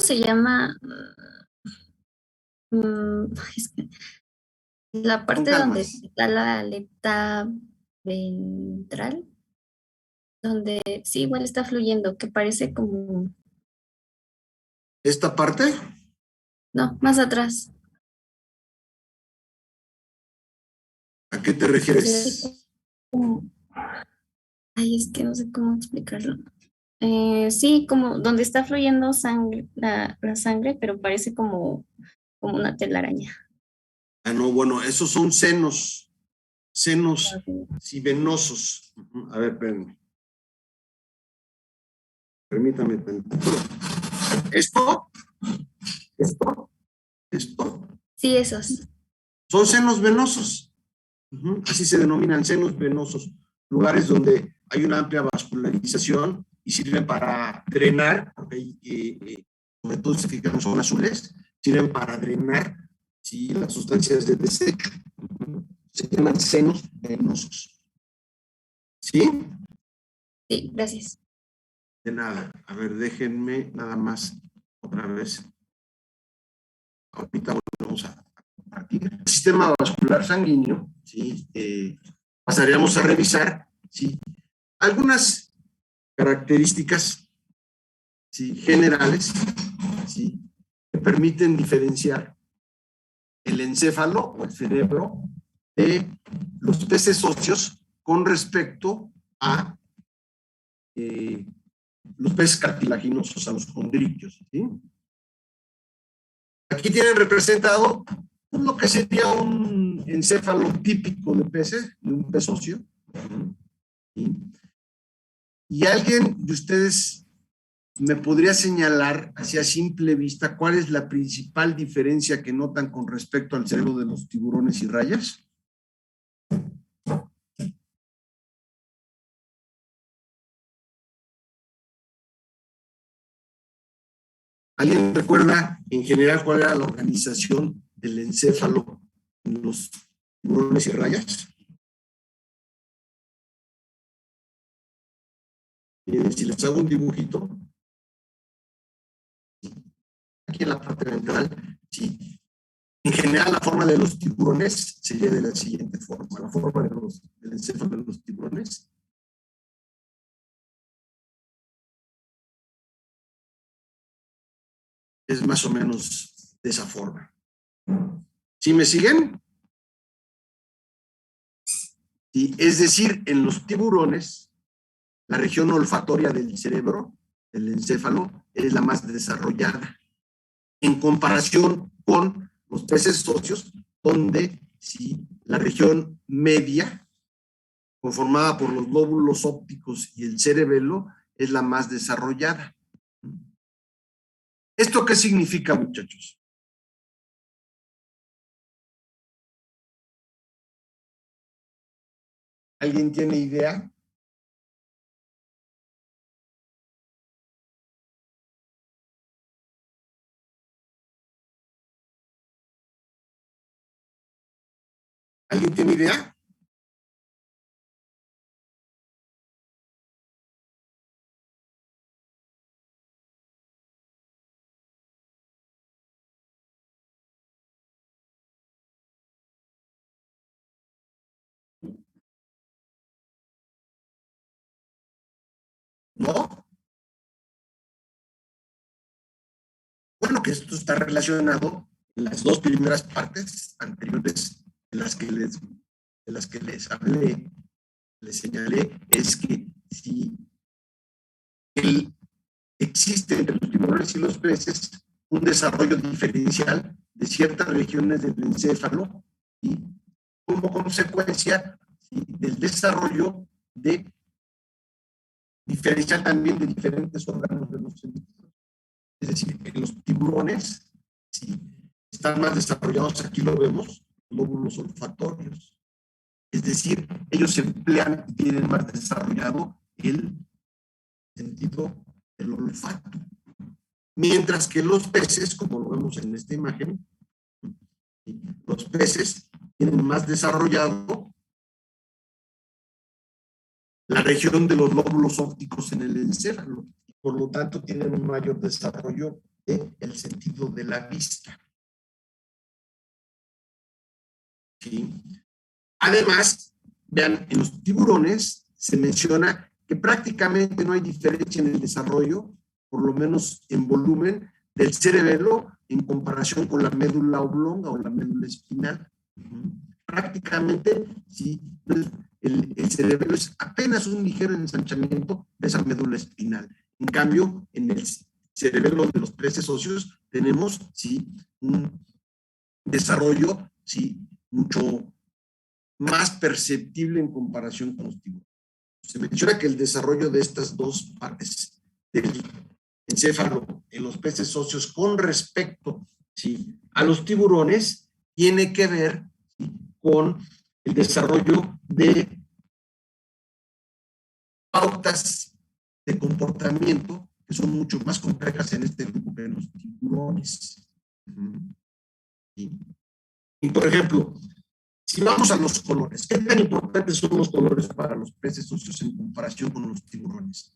se llama? Es que la Con parte donde calma. está la aleta ventral, donde sí, igual está fluyendo, que parece como, ¿Esta parte? no, más atrás. ¿A qué te Se ve refieres? como, ay, es que no sé cómo explicarlo. Sí, como donde está fluyendo sangre, la sangre, pero parece como una telaraña. Ah, no, bueno, esos son senos, sí, venosos. A ver, permítame tantito. Esto, esto, Sí, esos. son senos venosos. Así se denominan senos venosos, lugares donde hay una amplia vascularización y sirven para drenar, porque sobre todo si fijan son azules, sirven para drenar, sí, las sustancias de desecho. Se llaman senos venosos. ¿Sí? Sí, gracias. De nada. A ver, déjenme nada más otra vez. Ahorita volvemos a compartir. El sistema vascular sanguíneo, ¿sí? Pasaríamos a revisar, ¿sí? Algunas características, ¿sí? Generales, ¿sí? Que permiten diferenciar el encéfalo o el cerebro de los peces óseos con respecto a los peces cartilaginosos, a los condriquios, ¿sí? Aquí tienen representado lo que sería un encéfalo típico de peces, de un pez óseo. ¿Sí? Y alguien de ustedes me podría señalar, así a simple vista, cuál es la principal diferencia que notan con respecto al cerebro de los tiburones y rayas. ¿Alguien recuerda en general cuál era la organización del encéfalo en los tiburones y rayas? Si les hago un dibujito, aquí en la parte ventral, sí. En general, la forma de los tiburones sería de la siguiente forma. La forma del encéfalo de los tiburones es más o menos de esa forma. ¿Sí me siguen? Sí, es decir, en los tiburones, la región olfatoria del cerebro, el encéfalo, es la más desarrollada en comparación con los peces óseos, donde sí, la región media, conformada por los lóbulos ópticos y el cerebelo, es la más desarrollada. ¿Esto qué significa, muchachos? ¿Alguien tiene idea? ¿Alguien tiene idea? ¿No? Bueno, que esto está relacionado en las dos primeras partes anteriores de las que les hablé, les señalé, es que si existe entre los tiburones y los peces un desarrollo diferencial de ciertas regiones del encéfalo y como consecuencia, ¿sí?, del desarrollo de diferencial también de diferentes órganos de los sentidos. Es decir, que los tiburones, ¿sí?, están más desarrollados, aquí lo vemos, lóbulos olfatorios. Es decir, ellos emplean y tienen más desarrollado el sentido del olfato. Mientras que los peces, como lo vemos en esta imagen, los peces tienen más desarrollado la región de los lóbulos ópticos en el encéfalo, y por lo tanto tienen un mayor desarrollo del sentido de la vista. ¿Sí? Además, vean, en los tiburones se menciona que prácticamente no hay diferencia en el desarrollo, por lo menos en volumen, del cerebelo en comparación con la médula oblonga o la médula espinal. Prácticamente, sí, el cerebelo es apenas un ligero ensanchamiento de esa médula espinal. En cambio, en el cerebelo de los peces óseos tenemos, sí, un desarrollo, sí, mucho más perceptible en comparación con los tiburones. Se menciona que el desarrollo de estas dos partes del encéfalo en los peces óseos con respecto, ¿sí?, a los tiburones tiene que ver, ¿sí?, con el desarrollo de pautas de comportamiento que son mucho más complejas en este grupo que en los tiburones. ¿Sí? Y por ejemplo, si vamos a los colores, ¿qué tan importantes son los colores para los peces óseos en comparación con los tiburones?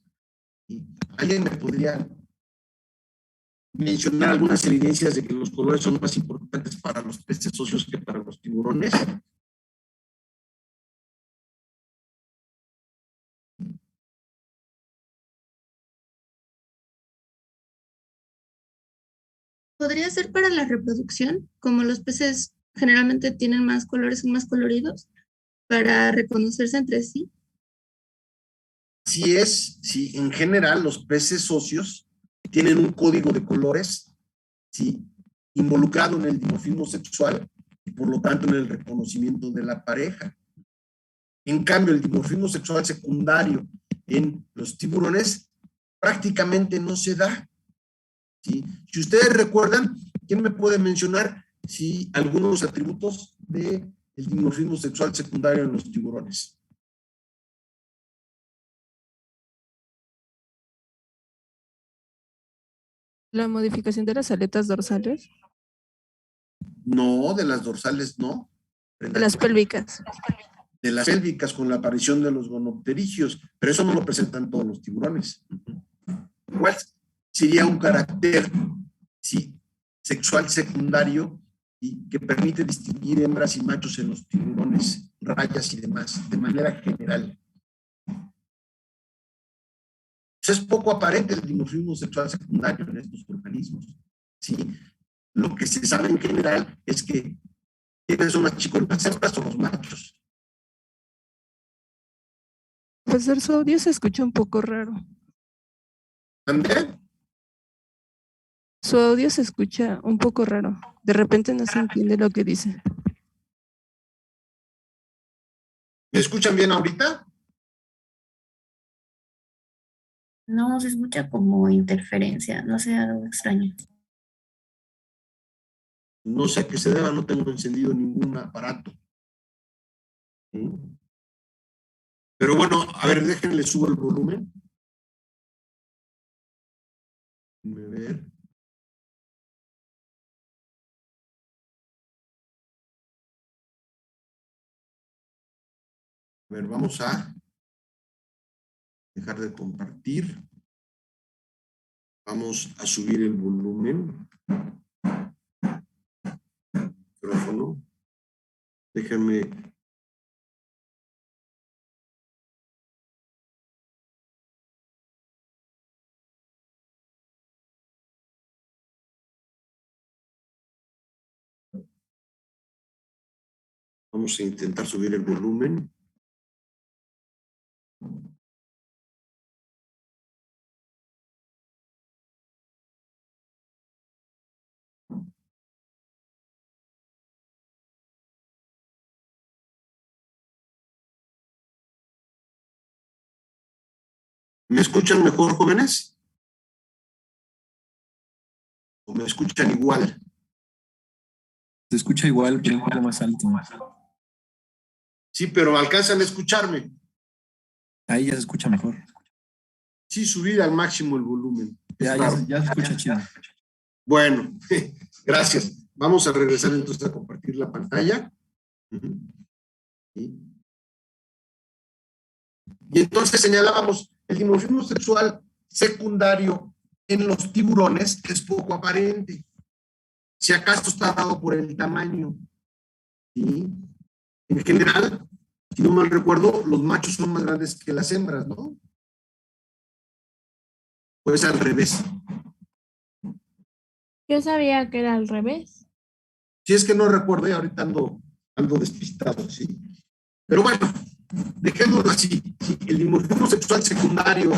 ¿Sí? ¿Alguien me podría mencionar algunas evidencias de que los colores son más importantes para los peces óseos que para los tiburones? ¿Podría ser para la reproducción? Como los peces generalmente tienen más colores, son más coloridos, para reconocerse entre sí. Sí, en general los peces óseos tienen un código de colores, ¿sí?, involucrado en el dimorfismo sexual y por lo tanto en el reconocimiento de la pareja. En cambio, el dimorfismo sexual secundario en los tiburones prácticamente no se da. ¿Sí? Si ustedes recuerdan, ¿quién me puede mencionar algunos atributos del dimorfismo sexual secundario en los tiburones? La modificación de las aletas dorsales. No, de las dorsales no. De las pélvicas. De las pélvicas con la aparición de los gonopterigios, pero eso no lo presentan todos los tiburones. ¿Cuál sería un carácter, sí, sexual secundario y que permite distinguir hembras y machos en los tiburones, rayas y demás, de manera general? Pues es poco aparente el dimorfismo sexual secundario en estos organismos. ¿Sí? Lo que se sabe en general es que ¿quiénes son más chicos, las hembras o los machos? Profesor, su audio se escucha un poco raro. ¿André? Su audio se escucha un poco raro. De repente no se entiende lo que dice. ¿Me escuchan bien ahorita? No, se escucha como interferencia, no sé, algo extraño. No sé a qué se deba, no tengo encendido ningún aparato. ¿Sí? Pero bueno, a ver, déjenle subo el volumen. Déjenme ver. A ver, vamos a dejar de compartir. Vamos a subir el volumen. Micrófono. Déjenme. Vamos a intentar subir el volumen. ¿Me escuchan mejor, jóvenes? ¿O me escuchan igual? Se escucha igual, pero un poco más alto. Sí, pero alcanzan a escucharme. Ahí ya se escucha mejor. Sí, subir al máximo el volumen. Ya se escucha chido. Bueno, gracias. Vamos a regresar entonces a compartir la pantalla. ¿Sí? Y entonces señalábamos el dimorfismo sexual secundario En los tiburones es poco aparente. Si acaso está dado por el tamaño. ¿Sí? En general, si no mal recuerdo, los machos son más grandes que las hembras, ¿no? Pues al revés. Yo sabía que era al revés. Si es que no recuerdo, y ahorita ando despistado, ¿sí? Pero bueno, dejémoslo así. ¿Sí? El dimorfismo sexual secundario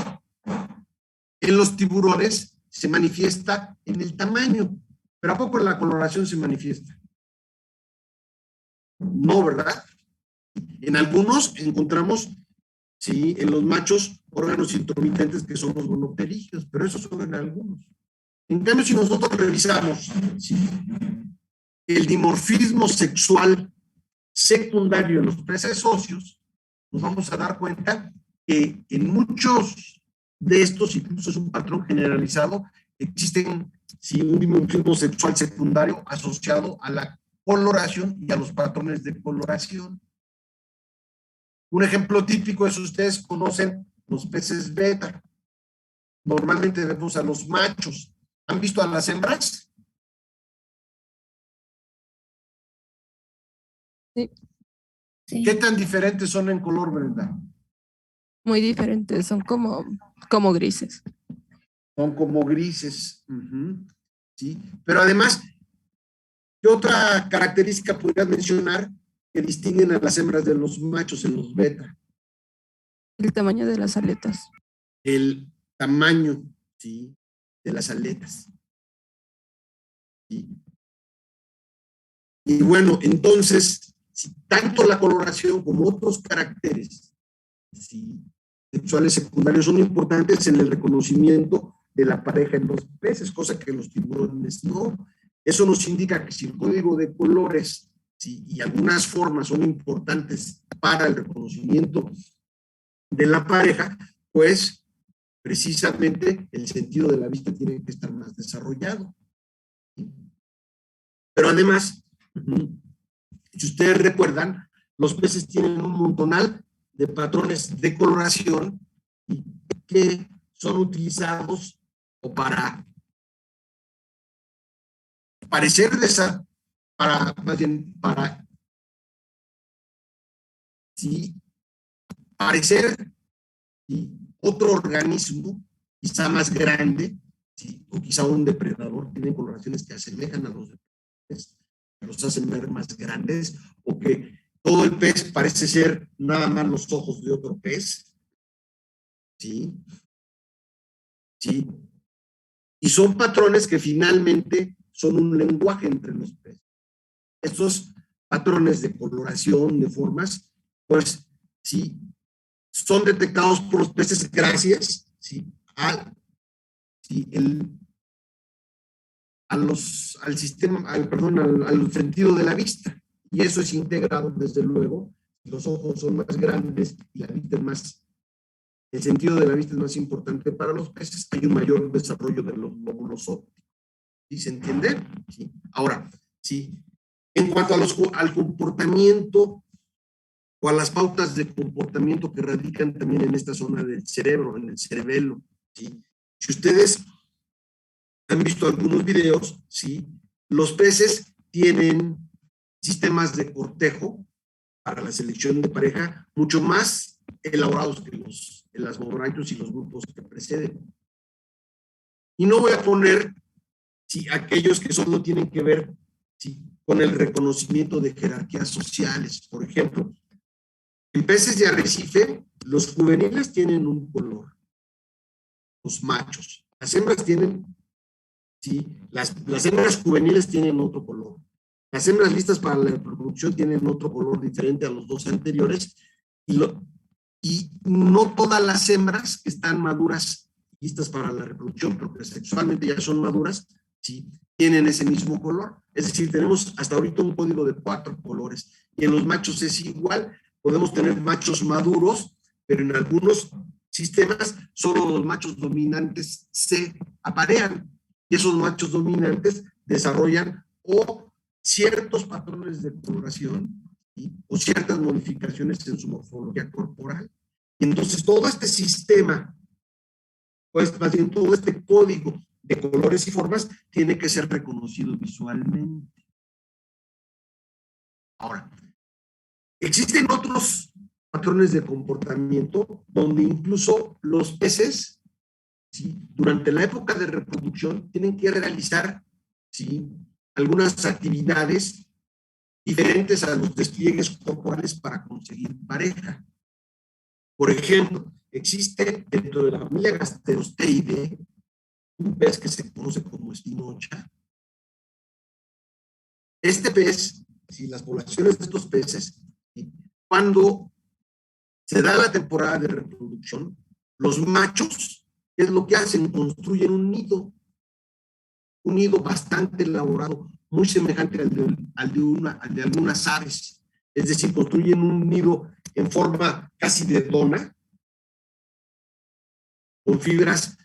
en los tiburones se manifiesta en el tamaño, pero ¿a poco en la coloración se manifiesta? No, ¿verdad? En algunos encontramos, sí, en los machos, órganos intermitentes que son los gonopterígeos, pero esos son en algunos. En cambio, si nosotros revisamos, ¿sí?, el dimorfismo sexual secundario en los peces óseos, nos vamos a dar cuenta que en muchos de estos, incluso es un patrón generalizado, existen, sí, un dimorfismo sexual secundario asociado a la coloración y a los patrones de coloración. Un ejemplo típico es, ustedes conocen los peces beta. Normalmente vemos a los machos. ¿Han visto a las hembras? Sí, Sí. ¿Qué tan diferentes son en color, Brenda? muy diferentes, son como grises. Son como grises. ¿Sí? Pero además, ¿qué otra característica podrías mencionar que distinguen a las hembras de los machos en los beta? El tamaño de las aletas. El tamaño, ¿sí?, de las aletas. ¿Sí? Y bueno, entonces, si tanto la coloración como otros caracteres, ¿sí?, sexuales secundarios son importantes en el reconocimiento de la pareja en los peces, cosa que los tiburones no. Eso nos indica que si el código de colores, ¿sí?, y algunas formas son importantes para el reconocimiento de la pareja, pues precisamente el sentido de la vista tiene que estar más desarrollado. ¿Sí? Pero además, si ustedes recuerdan, los peces tienen un montonal de patrones de coloración que son utilizados o para parecer sí, parecer, ¿sí?, otro organismo, quizá más grande, ¿sí?, o quizá un depredador. Tienen coloraciones que asemejan a los depredadores, que los hacen ver más grandes, o que todo el pez parece ser nada más los ojos de otro pez. ¿Sí? ¿Sí? Y son patrones que finalmente son un lenguaje entre los peces. Estos patrones de coloración, de formas, pues sí, son detectados por los peces gracias, ¿sí?, al sentido de la vista. Y eso es integrado, desde luego. Los ojos son más grandes y la vista es más, el sentido de la vista es más importante para los peces. Hay un mayor desarrollo de los lóbulos ópticos. ¿Sí se entiende? ¿Sí? Ahora, sí, en cuanto al comportamiento o a las pautas de comportamiento que radican también en esta zona del cerebro, en el cerebelo, ¿sí? Si ustedes han visto algunos videos, ¿sí?, los peces tienen sistemas de cortejo para la selección de pareja mucho más elaborados que los elasmobranquios y los grupos que preceden. Y no voy a poner, sí, aquellos que solo tienen que ver, sí, con el reconocimiento de jerarquías sociales. Por ejemplo, en peces de arrecife, los juveniles tienen un color, los machos. Las hembras tienen, sí, las hembras juveniles tienen otro color. Las hembras listas para la reproducción tienen otro color diferente a los dos anteriores, y no todas las hembras que están maduras, listas para la reproducción, pero que sexualmente ya son maduras, sí, tienen ese mismo color. Es decir, tenemos hasta ahorita un código de 4 colores. Y en los machos es igual. Podemos tener machos maduros, pero en algunos sistemas solo los machos dominantes se aparean. Y esos machos dominantes desarrollan o ciertos patrones de coloración, ¿sí?, o ciertas modificaciones en su morfología corporal. Y entonces todo este sistema, pues más bien todo este código de colores y formas tiene que ser reconocido visualmente. Ahora, existen otros patrones de comportamiento donde incluso los peces, ¿sí?, durante la época de reproducción tienen que realizar, ¿sí?, algunas actividades diferentes a los despliegues corporales para conseguir pareja. Por ejemplo, existe dentro de la familia Gasterosteide un pez que se conoce como espinocha. Este pez, si las poblaciones de estos peces, ¿sí?, cuando se da la temporada de reproducción, los machos, ¿qué es lo que hacen? Construyen un nido bastante elaborado, muy semejante al de algunas aves. Es decir, construyen un nido en forma casi de dona, con fibras,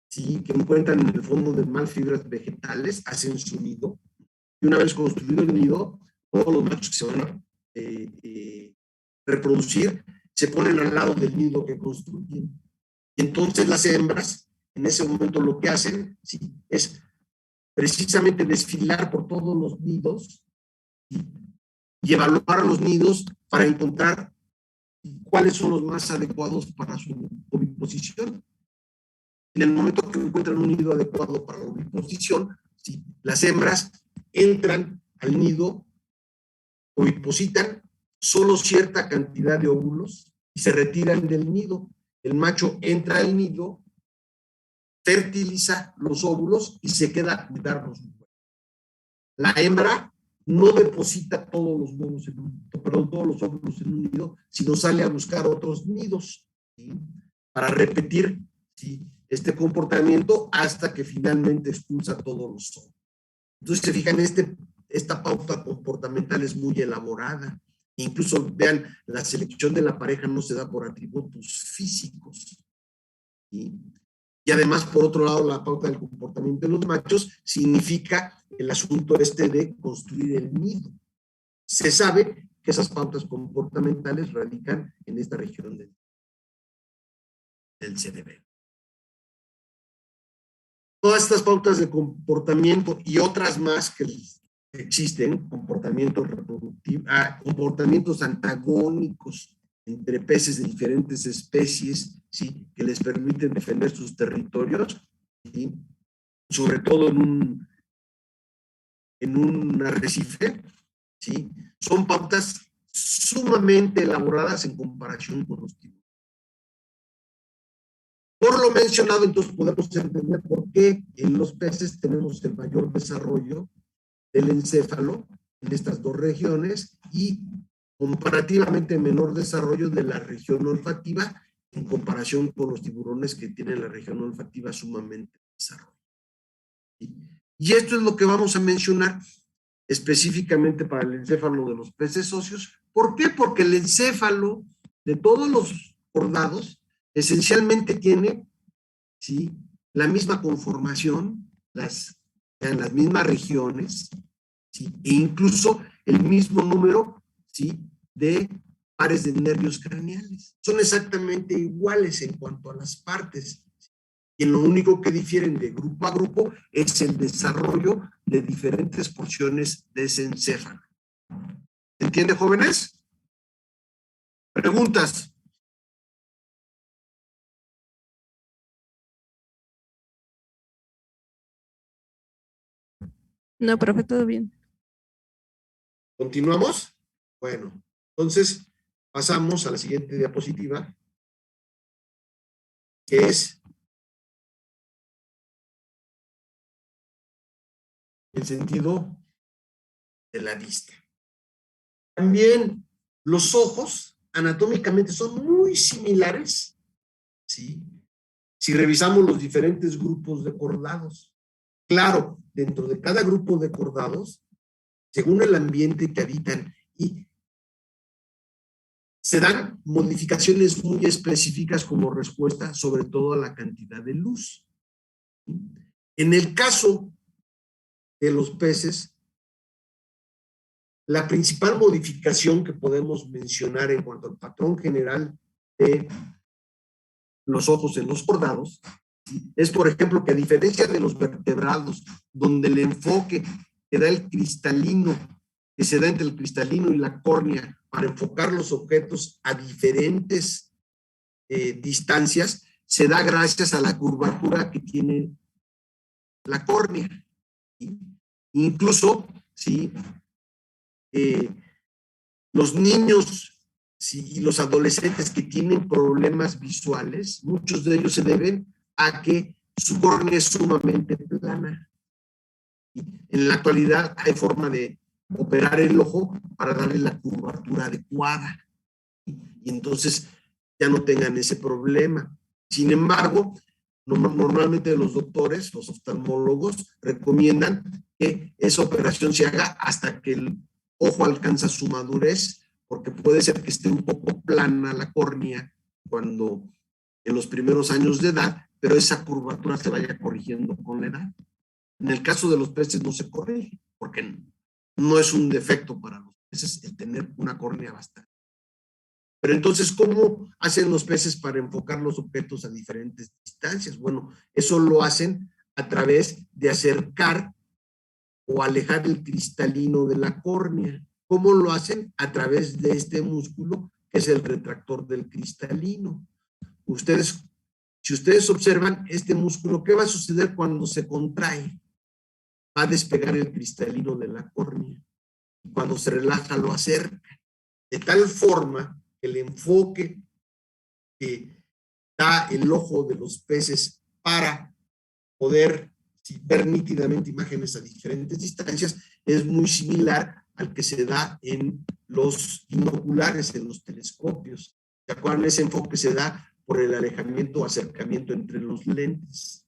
¿sí?, que encuentran en el fondo del mar, fibras vegetales, hacen su nido. Y una vez construido el nido, todos los machos que se van a reproducir se ponen al lado del nido que construyen. Y entonces las hembras, en ese momento lo que hacen, ¿sí?, es precisamente desfilar por todos los nidos, ¿sí?, y evaluar a los nidos para encontrar cuáles son los más adecuados para su oviposición. En el momento que encuentran un nido adecuado para la oviposición, ¿sí?, las hembras entran al nido, ovipositan solo cierta cantidad de óvulos y se retiran del nido. El macho entra al nido, fertiliza los óvulos y se queda a cuidarlos. La hembra no deposita todos los óvulos en un nido, sino sale a buscar otros nidos, ¿sí?, para repetir, ¿sí?, este comportamiento hasta que finalmente expulsa todos los óvulos. Entonces, se fijan, esta pauta comportamental es muy elaborada. Incluso, vean, la selección de la pareja no se da por atributos físicos, ¿sí? Y además, por otro lado, la pauta del comportamiento de los machos significa el asunto de construir el nido. Se sabe que esas pautas comportamentales radican en esta región del cerebelo. Todas estas pautas de comportamiento y otras más que existen, comportamientos reproductivos, comportamientos antagónicos entre peces de diferentes especies, ¿sí?, que les permiten defender sus territorios, ¿sí?, sobre todo en un arrecife, ¿sí?, son pautas sumamente elaboradas en comparación con los tiburones. Por lo mencionado, entonces podemos entender por qué en los peces tenemos el mayor desarrollo del encéfalo en estas dos regiones y comparativamente menor desarrollo de la región olfativa en comparación con los tiburones, que tienen la región olfativa sumamente desarrollada. Y esto es lo que vamos a mencionar específicamente para el encéfalo de los peces óseos. ¿Por qué? Porque el encéfalo de todos los chordados esencialmente tiene, ¿sí?, la misma conformación, en las mismas regiones, ¿sí?, e incluso el mismo número, ¿sí?, de pares de nervios craneales. Son exactamente iguales en cuanto a las partes. Y lo único que difieren de grupo a grupo es el desarrollo de diferentes porciones de ese encéfalo. ¿Entiende, jóvenes? ¿Preguntas? No, profe, todo bien. ¿Continuamos? Bueno, entonces pasamos a la siguiente diapositiva, que es el sentido de la vista. También los ojos anatómicamente son muy similares, ¿sí?, si revisamos los diferentes grupos de cordados. Claro, dentro de cada grupo de cordados, según el ambiente que habitan, y se dan modificaciones muy específicas como respuesta sobre todo a la cantidad de luz. En el caso de los peces, la principal modificación que podemos mencionar en cuanto al patrón general de los ojos en los cordados Es, por ejemplo, que a diferencia de los vertebrados, donde el enfoque que da el cristalino, que se da entre el cristalino y la córnea para enfocar los objetos a diferentes distancias, se da gracias a la curvatura que tiene la córnea. Incluso, ¿sí? Los niños y los adolescentes que tienen problemas visuales, muchos de ellos se deben a que su córnea es sumamente plana. En la actualidad hay forma de operar el ojo para darle la curvatura adecuada y entonces ya no tengan ese problema. Sin embargo, normalmente los doctores, los oftalmólogos, recomiendan que esa operación se haga hasta que el ojo alcanza su madurez, porque puede ser que esté un poco plana la córnea cuando en los primeros años de edad, pero esa curvatura se vaya corrigiendo con la edad. En el caso de los peces no se corrige, porque no es un defecto para los peces el tener una córnea bastante. Pero entonces, ¿cómo hacen los peces para enfocar los objetos a diferentes distancias? Bueno, eso lo hacen a través de acercar o alejar el cristalino de la córnea. ¿Cómo lo hacen? A través de este músculo que es el retractor del cristalino. Si ustedes observan este músculo, ¿qué va a suceder cuando se contrae? Va a despegar el cristalino de la córnea. Cuando se relaja, lo acerca. De tal forma que el enfoque que da el ojo de los peces para poder ver nítidamente imágenes a diferentes distancias es muy similar al que se da en los binoculares, en los telescopios. ¿De acuerdo? Ese enfoque se da por el alejamiento o acercamiento entre los lentes.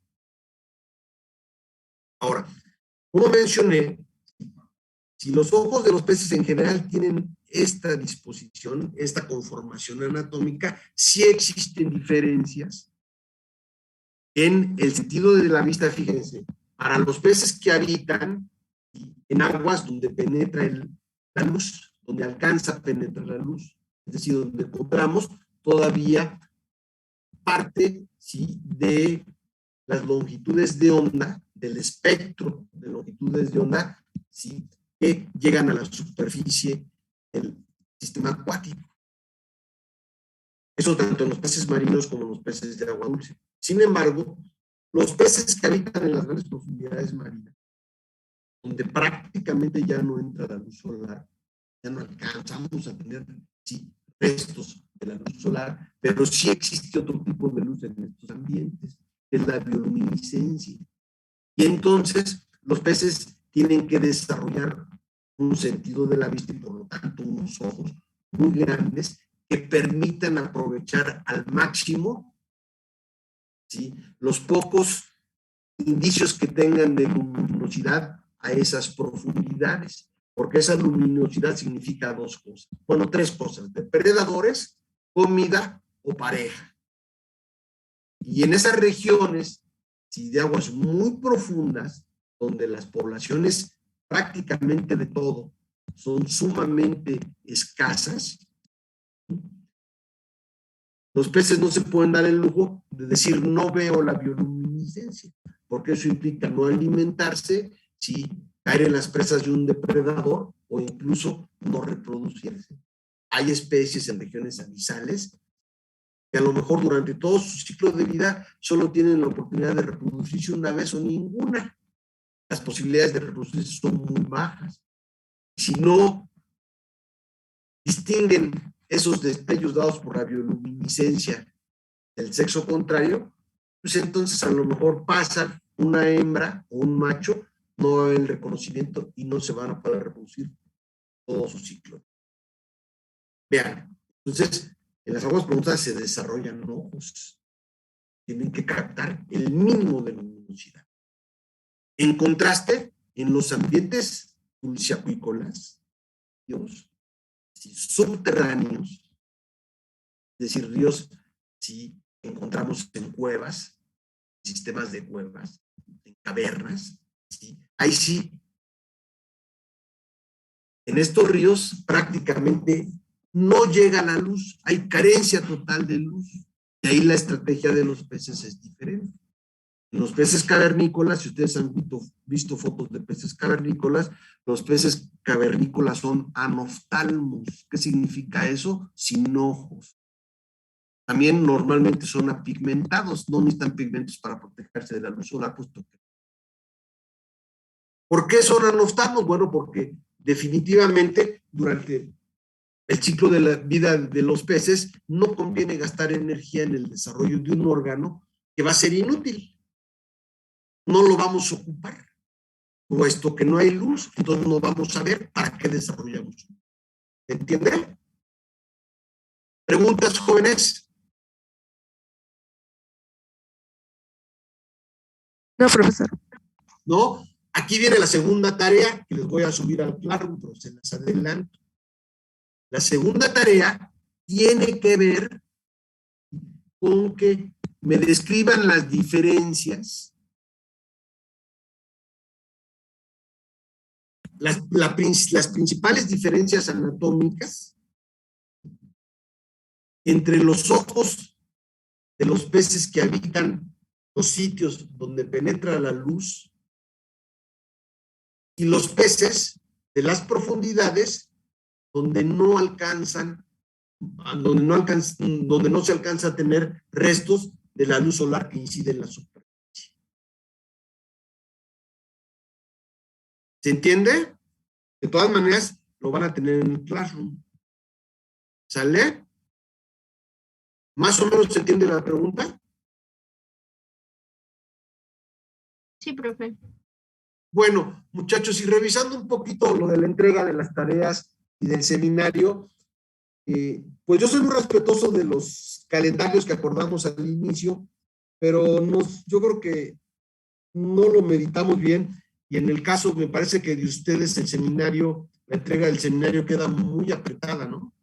Ahora, como mencioné, si los ojos de los peces en general tienen esta disposición, esta conformación anatómica, sí existen diferencias en el sentido de la vista. Fíjense, para los peces que habitan en aguas donde penetra la luz, donde alcanza a penetrar la luz, es decir, donde encontramos todavía parte, ¿sí?, de las longitudes de onda, del espectro de longitudes de onda, ¿sí?, que llegan a la superficie del sistema acuático. Eso tanto en los peces marinos como en los peces de agua dulce. Sin embargo, los peces que habitan en las grandes profundidades marinas, donde prácticamente ya no entra la luz solar, ya no alcanzamos a tener, sí, restos de la luz solar, pero sí existe otro tipo de luz en estos ambientes, que es la bioluminiscencia. Y entonces los peces tienen que desarrollar un sentido de la vista y por lo tanto unos ojos muy grandes que permitan aprovechar al máximo, ¿sí?, los pocos indicios que tengan de luminosidad a esas profundidades, porque esa luminosidad significa dos cosas, bueno, tres cosas: depredadores, comida o pareja. Y en esas regiones, ¿sí?, de aguas muy profundas, donde las poblaciones prácticamente de todo son sumamente escasas, los peces no se pueden dar el lujo de decir no veo la bioluminiscencia, porque eso implica no alimentarse, ¿sí?, caer en las presas de un depredador o incluso no reproducirse. Hay especies en regiones abisales que a lo mejor durante todo su ciclo de vida solo tienen la oportunidad de reproducirse una vez o ninguna. Las posibilidades de reproducirse son muy bajas. Si no distinguen esos destellos dados por la bioluminiscencia del sexo contrario, pues entonces a lo mejor pasa una hembra o un macho, no va a haber el reconocimiento y no se van a poder reproducir todo su ciclo. Vean, entonces en las aguas profundas se desarrollan ojos, tienen que captar el mínimo de luminosidad. En contraste, en los ambientes dulceacuícolas, ríos subterráneos, es decir, ríos, si encontramos en cuevas, sistemas de cuevas, en cavernas, ¿sí?, ahí sí, en estos ríos prácticamente no llega la luz, hay carencia total de luz, y ahí la estrategia de los peces es diferente. Los peces cavernícolas, si ustedes han visto fotos de peces cavernícolas, los peces cavernícolas son anoftalmos. ¿Qué significa eso? Sin ojos. También normalmente son apigmentados, no necesitan pigmentos para protegerse de la luz solar, puesto que. ¿Por qué son anoftalmos? Bueno, porque definitivamente durante el ciclo de la vida de los peces no conviene gastar energía en el desarrollo de un órgano que va a ser inútil. No lo vamos a ocupar, puesto que no hay luz, entonces no vamos a ver para qué desarrollamos. ¿Entienden? ¿Preguntas, jóvenes? No, profesor. ¿No? Aquí viene la segunda tarea que les voy a subir al Classroom, pero se las adelanto. La segunda tarea tiene que ver con que me describan las diferencias, las principales diferencias anatómicas entre los ojos de los peces que habitan los sitios donde penetra la luz y los peces de las profundidades donde no alcanzan, donde no se alcanza a tener restos de la luz solar que incide en la superficie. ¿Se entiende? De todas maneras, lo van a tener en el Classroom. ¿Sale? ¿Más o menos se entiende la pregunta? Sí, profe. Bueno, muchachos, y revisando un poquito lo de la entrega de las tareas y del seminario, pues yo soy muy respetuoso de los calendarios que acordamos al inicio, pero yo creo que no lo meditamos bien, y en el caso me parece que de ustedes el seminario, la entrega del seminario queda muy apretada, ¿no?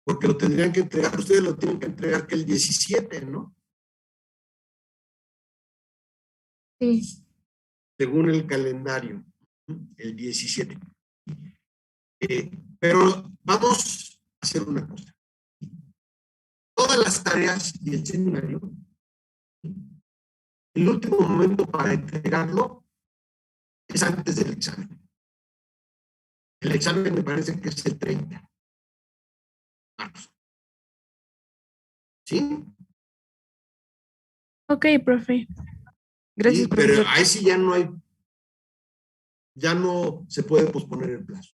Porque lo tendrían que entregar, ustedes lo tienen que entregar que el 17, ¿no? Sí. Según el calendario, el 17. Pero vamos a hacer una cosa. Todas las tareas y el seminario, el último momento para entregarlo es antes del examen. El examen me parece que es el 30 de marzo. ¿Sí? Ok, profe. Gracias, Sí, pero profesor. ahí sí ya no se puede posponer el plazo.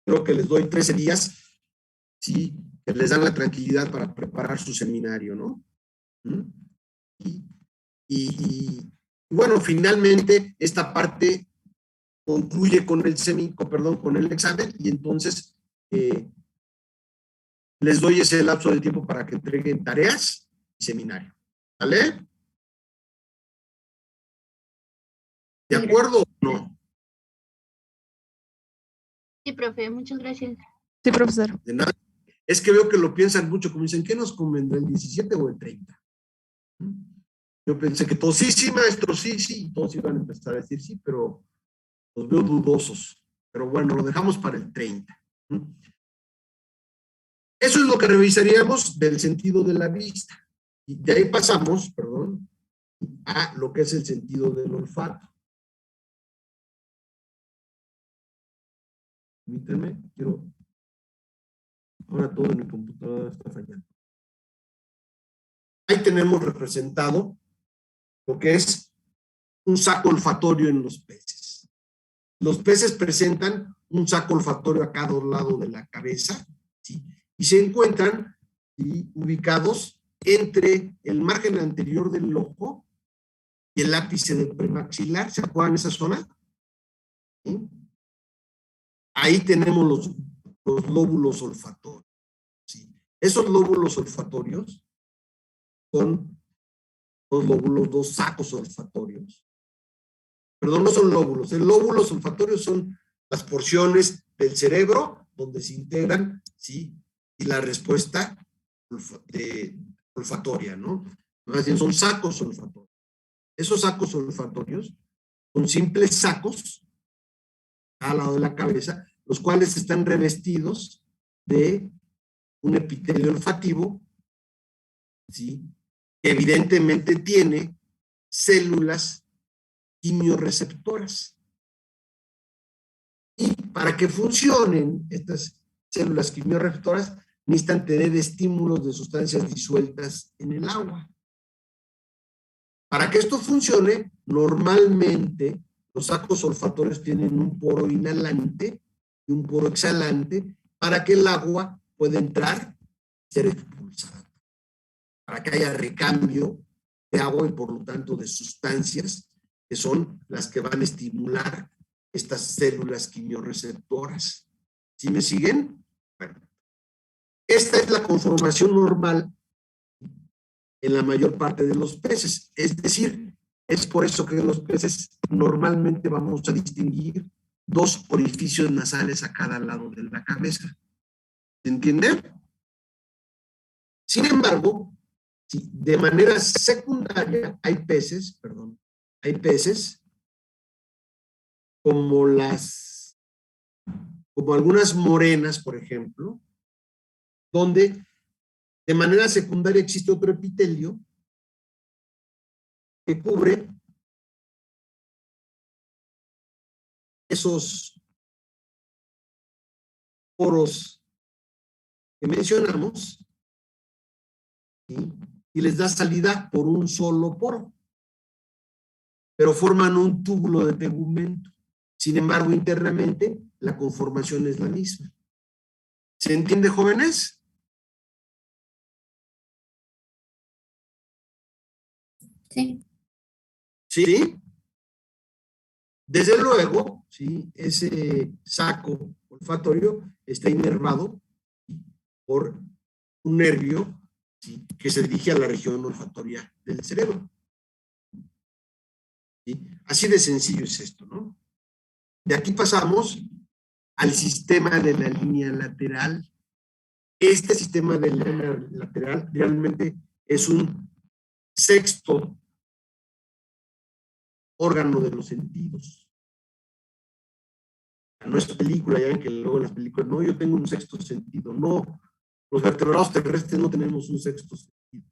Creo que les doy 13 días, sí, que les dan la tranquilidad para preparar su seminario, ¿no? Y bueno, finalmente esta parte concluye con con el examen, y entonces les doy ese lapso de tiempo para que entreguen tareas y seminario. ¿Vale? ¿De acuerdo o no? Sí, profe, muchas gracias. Sí, profesor. De nada. Es que veo que lo piensan mucho, como dicen, ¿qué nos convendrá, el 17 o el 30? Yo pensé que todos, sí, maestro, sí, y todos iban a empezar a decir sí, pero los veo dudosos. Pero bueno, lo dejamos para el 30. Eso es lo que revisaríamos del sentido de la vista. Y de ahí pasamos, perdón, a lo que es el sentido del olfato. Permítanme, ahora todo en mi computadora está fallando. Ahí tenemos representado lo que es un saco olfatorio en los peces. Los peces presentan un saco olfatorio a cada lado de la cabeza, ¿sí? Y se encuentran, ¿sí?, ubicados entre el margen anterior del ojo y el ápice del premaxilar. ¿Se acuerdan esa zona? ¿Sí? Ahí tenemos los lóbulos olfatorios, ¿sí? Esos lóbulos olfatorios son dos sacos olfatorios. Perdón, no son lóbulos. Los lóbulos olfatorios son las porciones del cerebro donde se integran, ¿sí?, y la respuesta olfatoria, ¿no? Más bien son sacos olfatorios. Esos sacos olfatorios son simples sacos al lado de la cabeza, los cuales están revestidos de un epitelio olfativo, ¿sí?, que evidentemente tiene células quimioreceptoras. Y para que funcionen estas células quimioreceptoras, necesitan tener estímulos de sustancias disueltas en el agua. Para que esto funcione, normalmente los sacos olfatorios tienen un poro inhalante y un poro exhalante para que el agua pueda entrar y ser expulsada. Para que haya recambio de agua y por lo tanto de sustancias que son las que van a estimular estas células quimioreceptoras. ¿Sí me siguen? Bueno, esta es la conformación normal en la mayor parte de los peces. Es decir, es por eso que en los peces normalmente vamos a distinguir dos orificios nasales a cada lado de la cabeza. ¿Se entiende? Sin embargo, de manera secundaria hay peces como algunas morenas, por ejemplo, donde de manera secundaria existe otro epitelio que cubre esos poros que mencionamos, ¿sí? Y les da salida por un solo poro, pero forman un túbulo de tegumento. Sin embargo, internamente la conformación es la misma. ¿Se entiende, jóvenes? Sí. ¿Sí? Desde luego, ¿sí? Ese saco olfatorio está inervado por un nervio, ¿sí? Que se dirige a la región olfatoria del cerebro. ¿Sí? Así de sencillo es esto, ¿no? De aquí pasamos al sistema de la línea lateral. Este sistema de la línea lateral realmente es un sexto órgano de los sentidos. No es película, ya ven que luego las películas, no, yo tengo un sexto sentido. No, los vertebrados terrestres no tenemos un sexto sentido.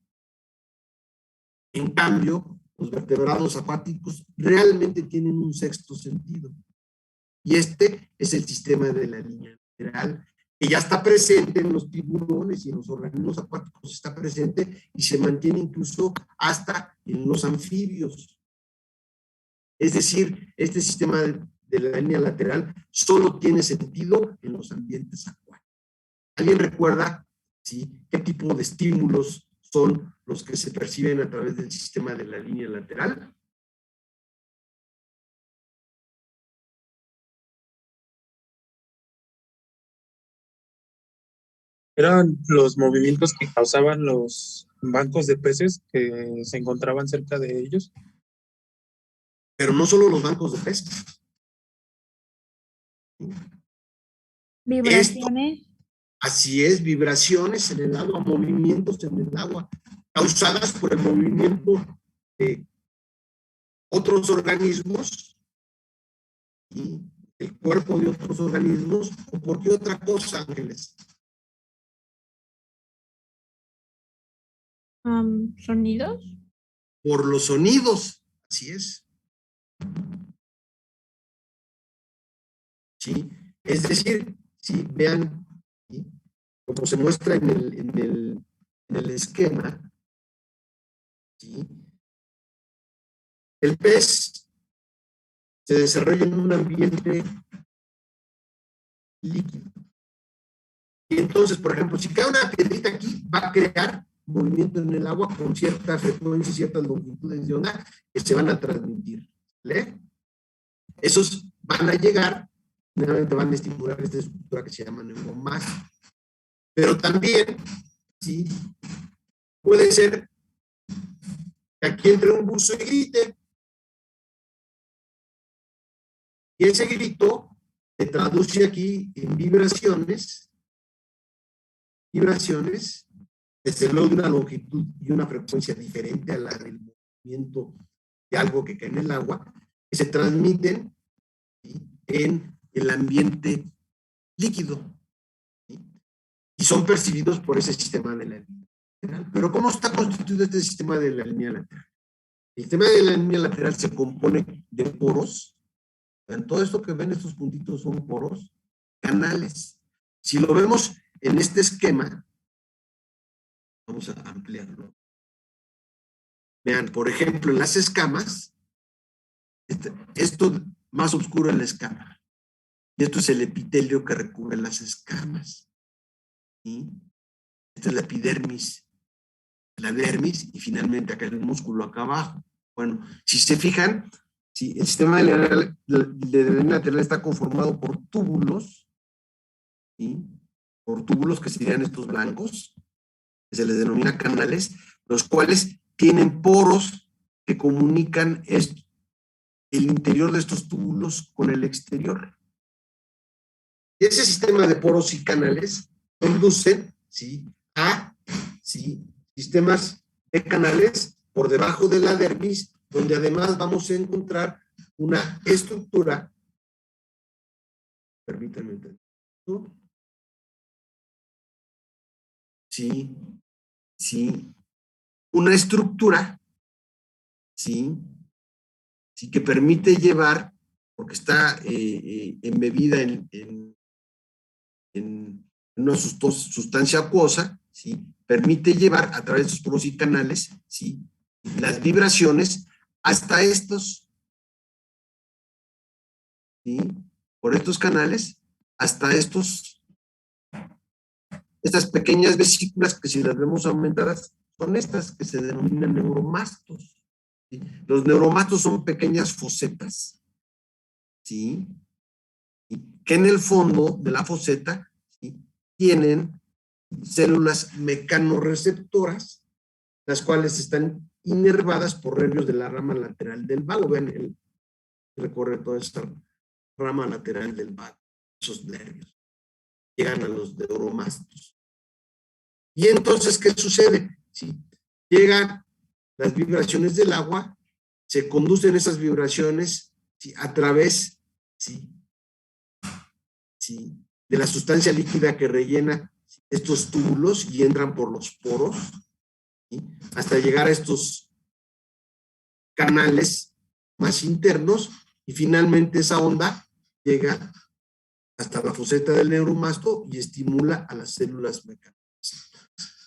En cambio, los vertebrados acuáticos realmente tienen un sexto sentido. Y este es el sistema de la línea lateral, que ya está presente en los tiburones y en los organismos acuáticos, está presente y se mantiene incluso hasta en los anfibios. Es decir, este sistema de la línea lateral solo tiene sentido en los ambientes acuáticos. ¿Alguien recuerda, sí, qué tipo de estímulos son los que se perciben a través del sistema de la línea lateral? Eran los movimientos que causaban los bancos de peces que se encontraban cerca de ellos. Pero no solo los bancos de peces. Vibraciones. Así es, vibraciones en el agua, movimientos en el agua, causadas por el movimiento de otros organismos y el cuerpo de otros organismos, o por qué otra cosa, Ángeles. Sonidos. Por los sonidos, así es. ¿Sí? Es decir, si vean, ¿sí? Como se muestra en el esquema, ¿sí? El pez se desarrolla en un ambiente líquido. Y entonces, por ejemplo, si cae una piedrita aquí, va a crear movimiento en el agua con cierta frecuencia y ciertas longitudes de onda que se van a transmitir. ¿Vale? Esos van a llegar, generalmente van a estimular esta estructura que se llama neuromasa. Pero también, sí, puede ser que aquí entre un buzo y grite. Y ese grito se traduce aquí en vibraciones, desde luego de una longitud y una frecuencia diferente a la del movimiento de algo que cae en el agua, que se transmiten, ¿sí?, en el ambiente líquido, ¿sí?, y son percibidos por ese sistema de la línea. lateral. Pero ¿cómo está constituido este sistema de la línea lateral? El sistema de la línea lateral se compone de poros. En todo esto que ven, estos puntitos son poros, canales. Si lo vemos en este esquema, vamos a ampliarlo. Vean, por ejemplo, en las escamas, esto más oscuro es la escama. Y esto es el epitelio que recubre las escamas. ¿Sí? Esta es la epidermis, la dermis, y finalmente acá el músculo acá abajo. Bueno, si se fijan, si el sistema de la línea lateral está conformado por túbulos, ¿sí? Por túbulos que serían estos blancos, que se les denomina canales, los cuales tienen poros que comunican el interior de estos túbulos con el exterior. Y ese sistema de poros y canales conducen, ¿sí?, a, ¿sí?, sistemas de canales por debajo de la dermis, donde además vamos a encontrar una estructura, permítanme un momento. Sí, sí, una estructura, sí, sí, que permite llevar, porque está embebida en una sustancia acuosa, ¿sí?, permite llevar a través de estos poros y canales, ¿sí?, las vibraciones hasta estos, ¿sí?, por estos canales, hasta estas pequeñas vesículas que, si las vemos aumentadas, son estas que se denominan neuromastos. ¿Sí? Los neuromastos son pequeñas fosetas, ¿sí?, que en el fondo de la foseta, ¿sí?, tienen células mecanorreceptoras, las cuales están inervadas por nervios de la rama lateral del vago. Vean, recorre toda esta rama lateral del vago, esos nervios. Llegan a los neuromastos. Y entonces, ¿qué sucede? ¿Sí? Llegan las vibraciones del agua, se conducen esas vibraciones, ¿sí?, a través, ¿sí?, ¿sí?, de la sustancia líquida que rellena estos túbulos y entran por los poros, ¿sí?, hasta llegar a estos canales más internos, y finalmente esa onda llega hasta la foseta del neuromasto y estimula a las células mecánicas.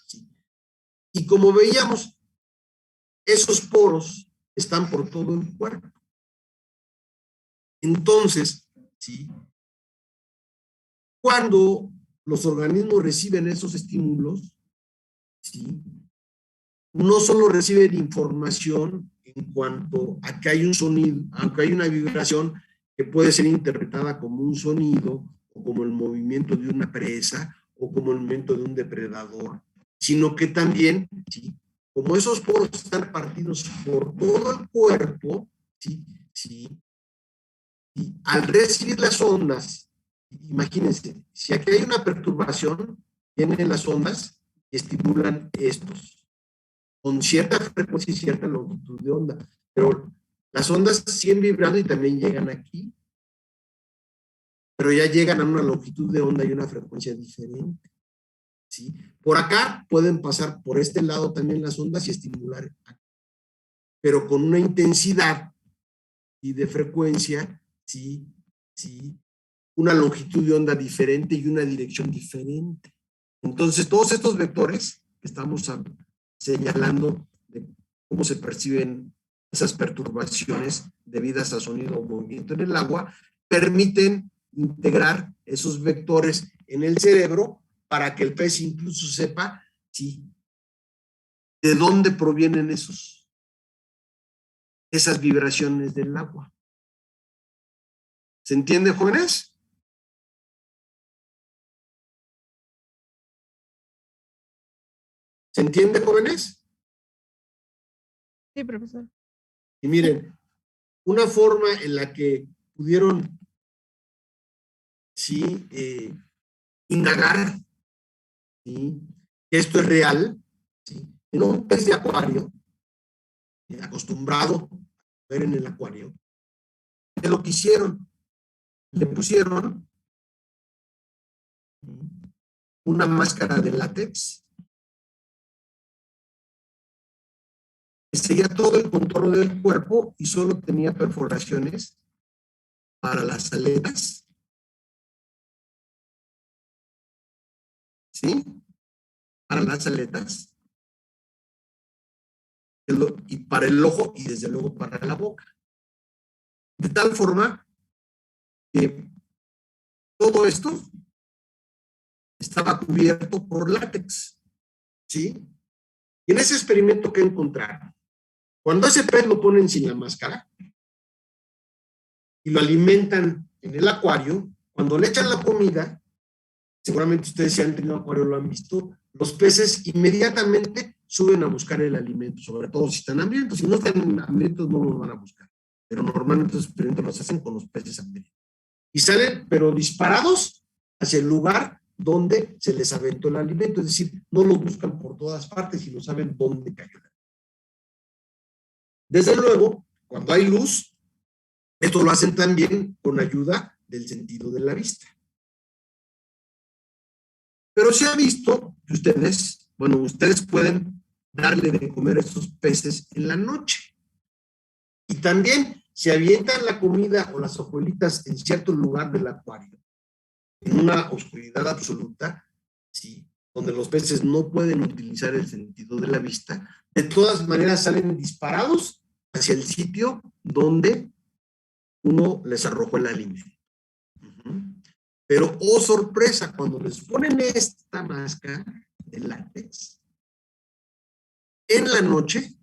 ¿Sí? Y como veíamos, esos poros están por todo el cuerpo. Entonces, ¿sí?, cuando los organismos reciben esos estímulos, ¿sí?, no solo reciben información en cuanto a que hay un sonido, aunque hay una vibración que puede ser interpretada como un sonido, o como el movimiento de una presa, o como el movimiento de un depredador, sino que también, ¿sí?, como esos poros están partidos por todo el cuerpo, ¿sí?, ¿sí?, y al recibir las ondas, imagínense, si aquí hay una perturbación, vienen las ondas y estimulan estos, con cierta frecuencia y cierta longitud de onda. Pero las ondas siguen vibrando y también llegan aquí, pero ya llegan a una longitud de onda y una frecuencia diferente. ¿Sí? Por acá pueden pasar por este lado también las ondas y estimular aquí, pero con una intensidad y de frecuencia, ¿sí?, ¿sí?, una longitud de onda diferente y una dirección diferente. Entonces, todos estos vectores que estamos señalando de cómo se perciben esas perturbaciones debidas a sonido o movimiento en el agua, permiten integrar esos vectores en el cerebro para que el pez incluso sepa, ¿sí?, de dónde provienen esas vibraciones del agua. ¿Se entiende, jóvenes? ¿Se entiende, jóvenes? Sí, profesor. Y miren, una forma en la que pudieron, sí, indagar, ¿sí?, que esto es real, ¿sí?, en un pez de acuario, acostumbrado a ver en el acuario, de lo que hicieron, le pusieron una máscara de látex, seguía todo el contorno del cuerpo y solo tenía perforaciones para las aletas, ¿sí? Para las aletas, y para el ojo y desde luego para la boca. De tal forma que todo esto estaba cubierto por látex, ¿sí? Y en ese experimento que encontraron, cuando ese pez lo ponen sin la máscara y lo alimentan en el acuario, cuando le echan la comida, seguramente ustedes si han tenido acuario lo han visto, los peces inmediatamente suben a buscar el alimento, sobre todo si están hambrientos. Si no están hambrientos no los van a buscar, pero normalmente los experimentos los hacen con los peces hambrientos. Y salen, pero disparados hacia el lugar donde se les aventó el alimento, es decir, no lo buscan por todas partes, sino saben dónde cayó. Desde luego, cuando hay luz, esto lo hacen también con ayuda del sentido de la vista. Pero se ha visto que ustedes pueden darle de comer a estos peces en la noche. Y también se avientan la comida o las hojuelitas en cierto lugar del acuario, en una oscuridad absoluta, ¿sí? Donde los peces no pueden utilizar el sentido de la vista. De todas maneras salen disparados hacia el sitio donde uno les arrojó el alimento. Pero, oh sorpresa, cuando les ponen esta máscara de látex, en la noche,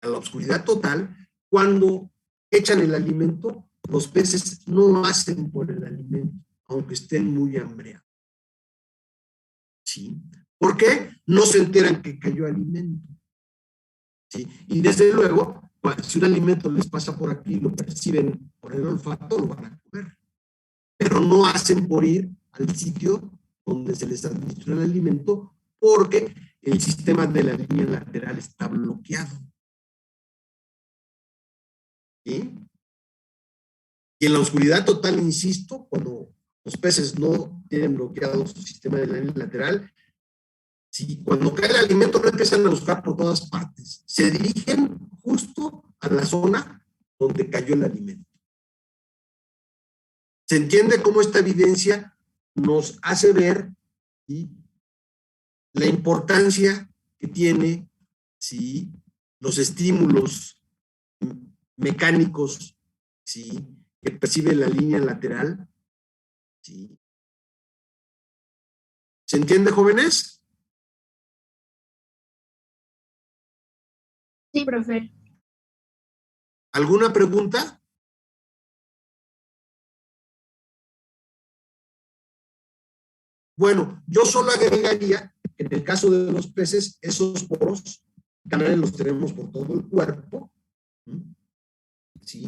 a la oscuridad total, cuando echan el alimento, los peces no hacen por el alimento, aunque estén muy hambriados. ¿Sí? ¿Por qué? No se enteran que cayó alimento. ¿Sí? Y desde luego, si un alimento les pasa por aquí, lo perciben por el olfato, lo van a comer. Pero no hacen por ir al sitio donde se les administra el alimento porque el sistema de la línea lateral está bloqueado. ¿Sí? Y en la oscuridad total, insisto, cuando los peces no tienen bloqueado su sistema de la línea lateral, ¿sí? Cuando cae el alimento no empiezan a buscar por todas partes, se dirigen justo a la zona donde cayó el alimento. Se entiende cómo esta evidencia nos hace ver, ¿sí?, la importancia que tiene, ¿sí?, los estímulos mecánicos, ¿sí?, que percibe la línea lateral. ¿Sí? ¿Se entiende, jóvenes? Sí, profe. ¿Alguna pregunta? Bueno, yo solo agregaría que en el caso de los peces, esos poros canales los tenemos por todo el cuerpo, ¿sí?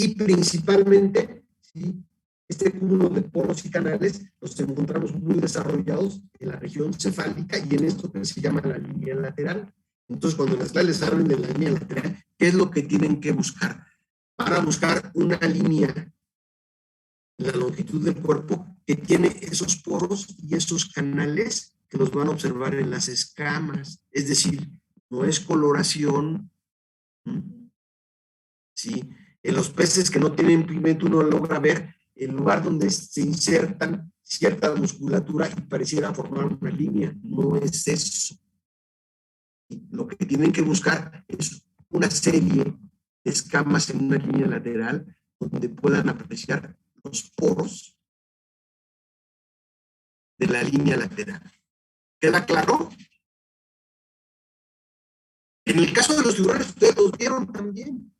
Y principalmente, ¿sí?, este cúmulo de poros y canales los encontramos muy desarrollados en la región cefálica y en esto que se llama la línea lateral. Entonces, cuando las clases hablan de la línea lateral, ¿qué es lo que tienen que buscar? Para buscar una línea en la longitud del cuerpo que tiene esos poros y esos canales que los van a observar en las escamas. Es decir, no es coloración, ¿sí? En los peces que no tienen pigmento uno logra ver el lugar donde se insertan cierta musculatura y pareciera formar una línea. No es eso. Lo que tienen que buscar es una serie de escamas en una línea lateral donde puedan apreciar los poros de la línea lateral. ¿Queda claro? En el caso de los tiburones, ustedes los vieron también.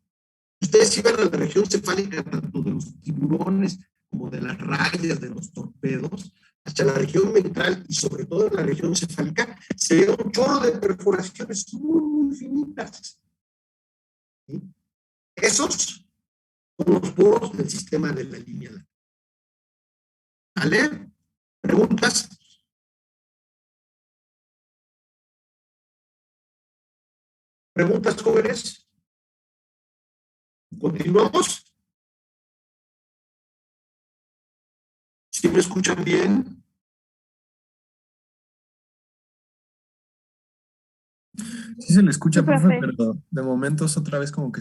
Ustedes iban a la región cefálica tanto de los tiburones como de las rayas, de los torpedos, hasta la región ventral y sobre todo en la región cefálica, se ve un chorro de perforaciones muy, muy finitas. ¿Sí? Esos son los poros del sistema de la línea lateral. ¿Vale? ¿Preguntas? ¿Preguntas, jóvenes? ¿Continuamos? ¿Sí me escuchan bien? Sí se le escucha, Sí, profe, profe. pero de momentos otra vez como que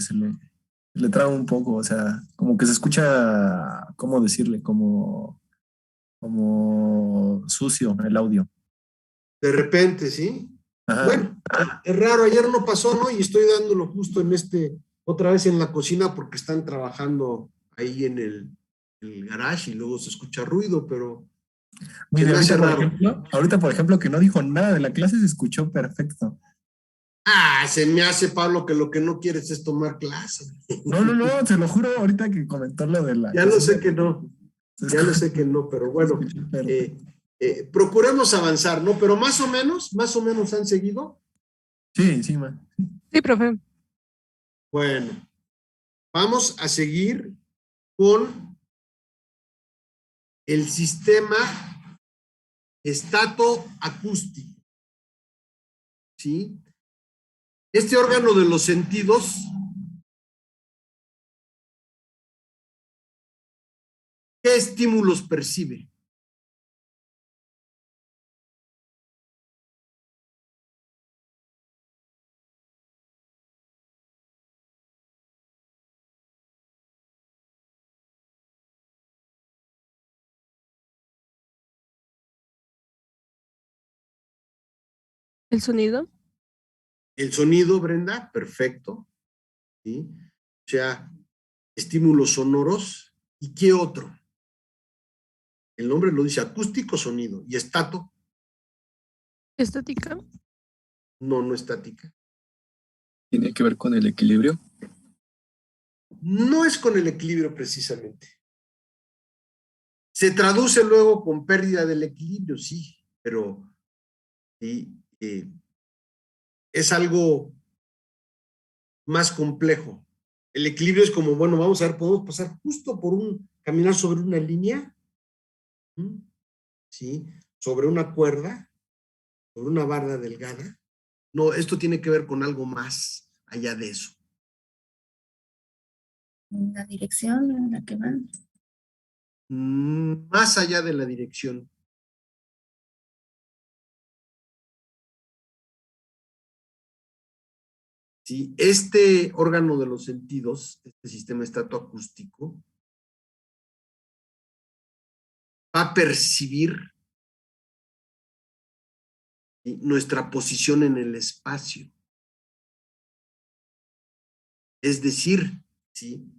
le traba un poco, o sea, como que se escucha, ¿cómo decirle? Como sucio el audio. De repente, ¿sí? Ajá. Bueno, es raro, ayer no pasó, ¿no? Y estoy dándolo justo otra vez en la cocina porque están trabajando ahí en el garage y luego se escucha ruido, pero se Mire, me hace raro. ahorita, por ejemplo, que no dijo nada de la clase, se escuchó perfecto. Ah, se me hace, Pablo, que lo que no quieres es tomar clase. No, no, no, se lo juro, ahorita que comentó lo de la Ya lo cocina, sé que no, se ya lo escuchó, sé que no, pero se bueno, escuchó perfecto. procuremos avanzar, ¿no? Pero más o menos han seguido. Sí, sí, ma. Sí, profe. Bueno, vamos a seguir con el sistema estatoacústico, ¿sí? Este órgano de los sentidos ¿qué estímulos percibe? ¿El sonido? El sonido, Brenda, perfecto, ¿sí? O sea, estímulos sonoros. ¿Y qué otro? El nombre lo dice, acústico, sonido. ¿Y estato? ¿Estática? No, no estática. Tiene que ver con el equilibrio. No es con el equilibrio precisamente. Se traduce luego con pérdida del equilibrio, sí, pero sí, es algo más complejo. El equilibrio es como, bueno, vamos a ver, podemos pasar justo caminar sobre una línea, ¿sí? ¿Sí? Sobre una cuerda, sobre una barra delgada. No, esto tiene que ver con algo más allá de eso. La dirección en la que van. Más allá de la dirección. ¿Sí? Este órgano de los sentidos, este sistema estatoacústico, va a percibir, ¿sí?, nuestra posición en el espacio. Es decir, ¿sí?,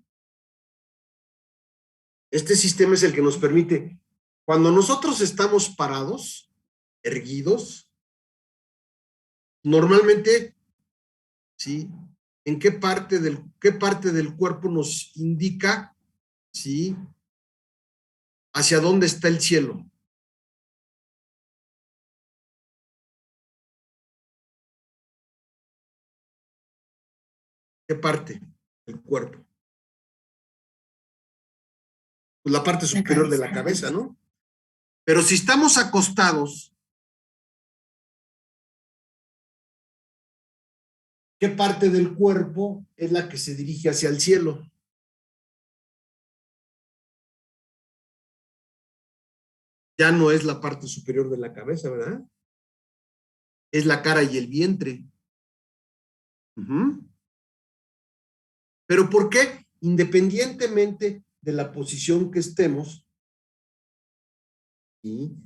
este sistema es el que nos permite, cuando nosotros estamos parados, erguidos, normalmente, ¿sí?, en qué parte del cuerpo nos indica, ¿sí?, hacia dónde está el cielo. ¿Qué parte del cuerpo? Pues la parte superior de la cabeza, ¿no? Pero si estamos acostados, ¿qué parte del cuerpo es la que se dirige hacia el cielo? Ya no es la parte superior de la cabeza, ¿verdad? Es la cara y el vientre. ¿Pero por qué? Independientemente de la posición que estemos, ¿sí?,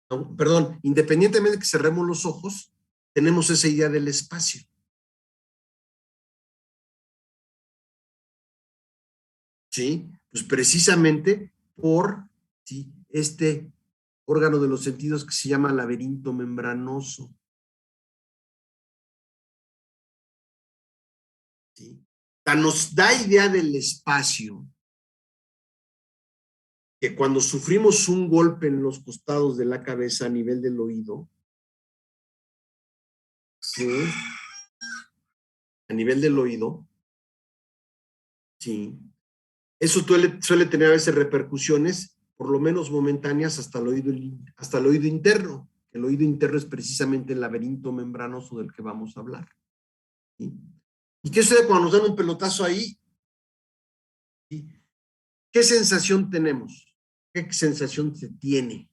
no, perdón, independientemente de que cerremos los ojos, tenemos esa idea del espacio. ¿Sí? Pues precisamente por, ¿sí?, este órgano de los sentidos que se llama laberinto membranoso. ¿Sí? O sea, nos da idea del espacio que cuando sufrimos un golpe en los costados de la cabeza a nivel del oído, ¿sí?, a nivel del oído, ¿sí?, eso suele tener a veces repercusiones, por lo menos momentáneas, hasta el oído interno. El oído interno es precisamente el laberinto membranoso del que vamos a hablar, ¿sí? ¿Y qué sucede cuando nos dan un pelotazo ahí? ¿Sí? ¿Qué sensación tenemos? ¿Qué sensación se tiene?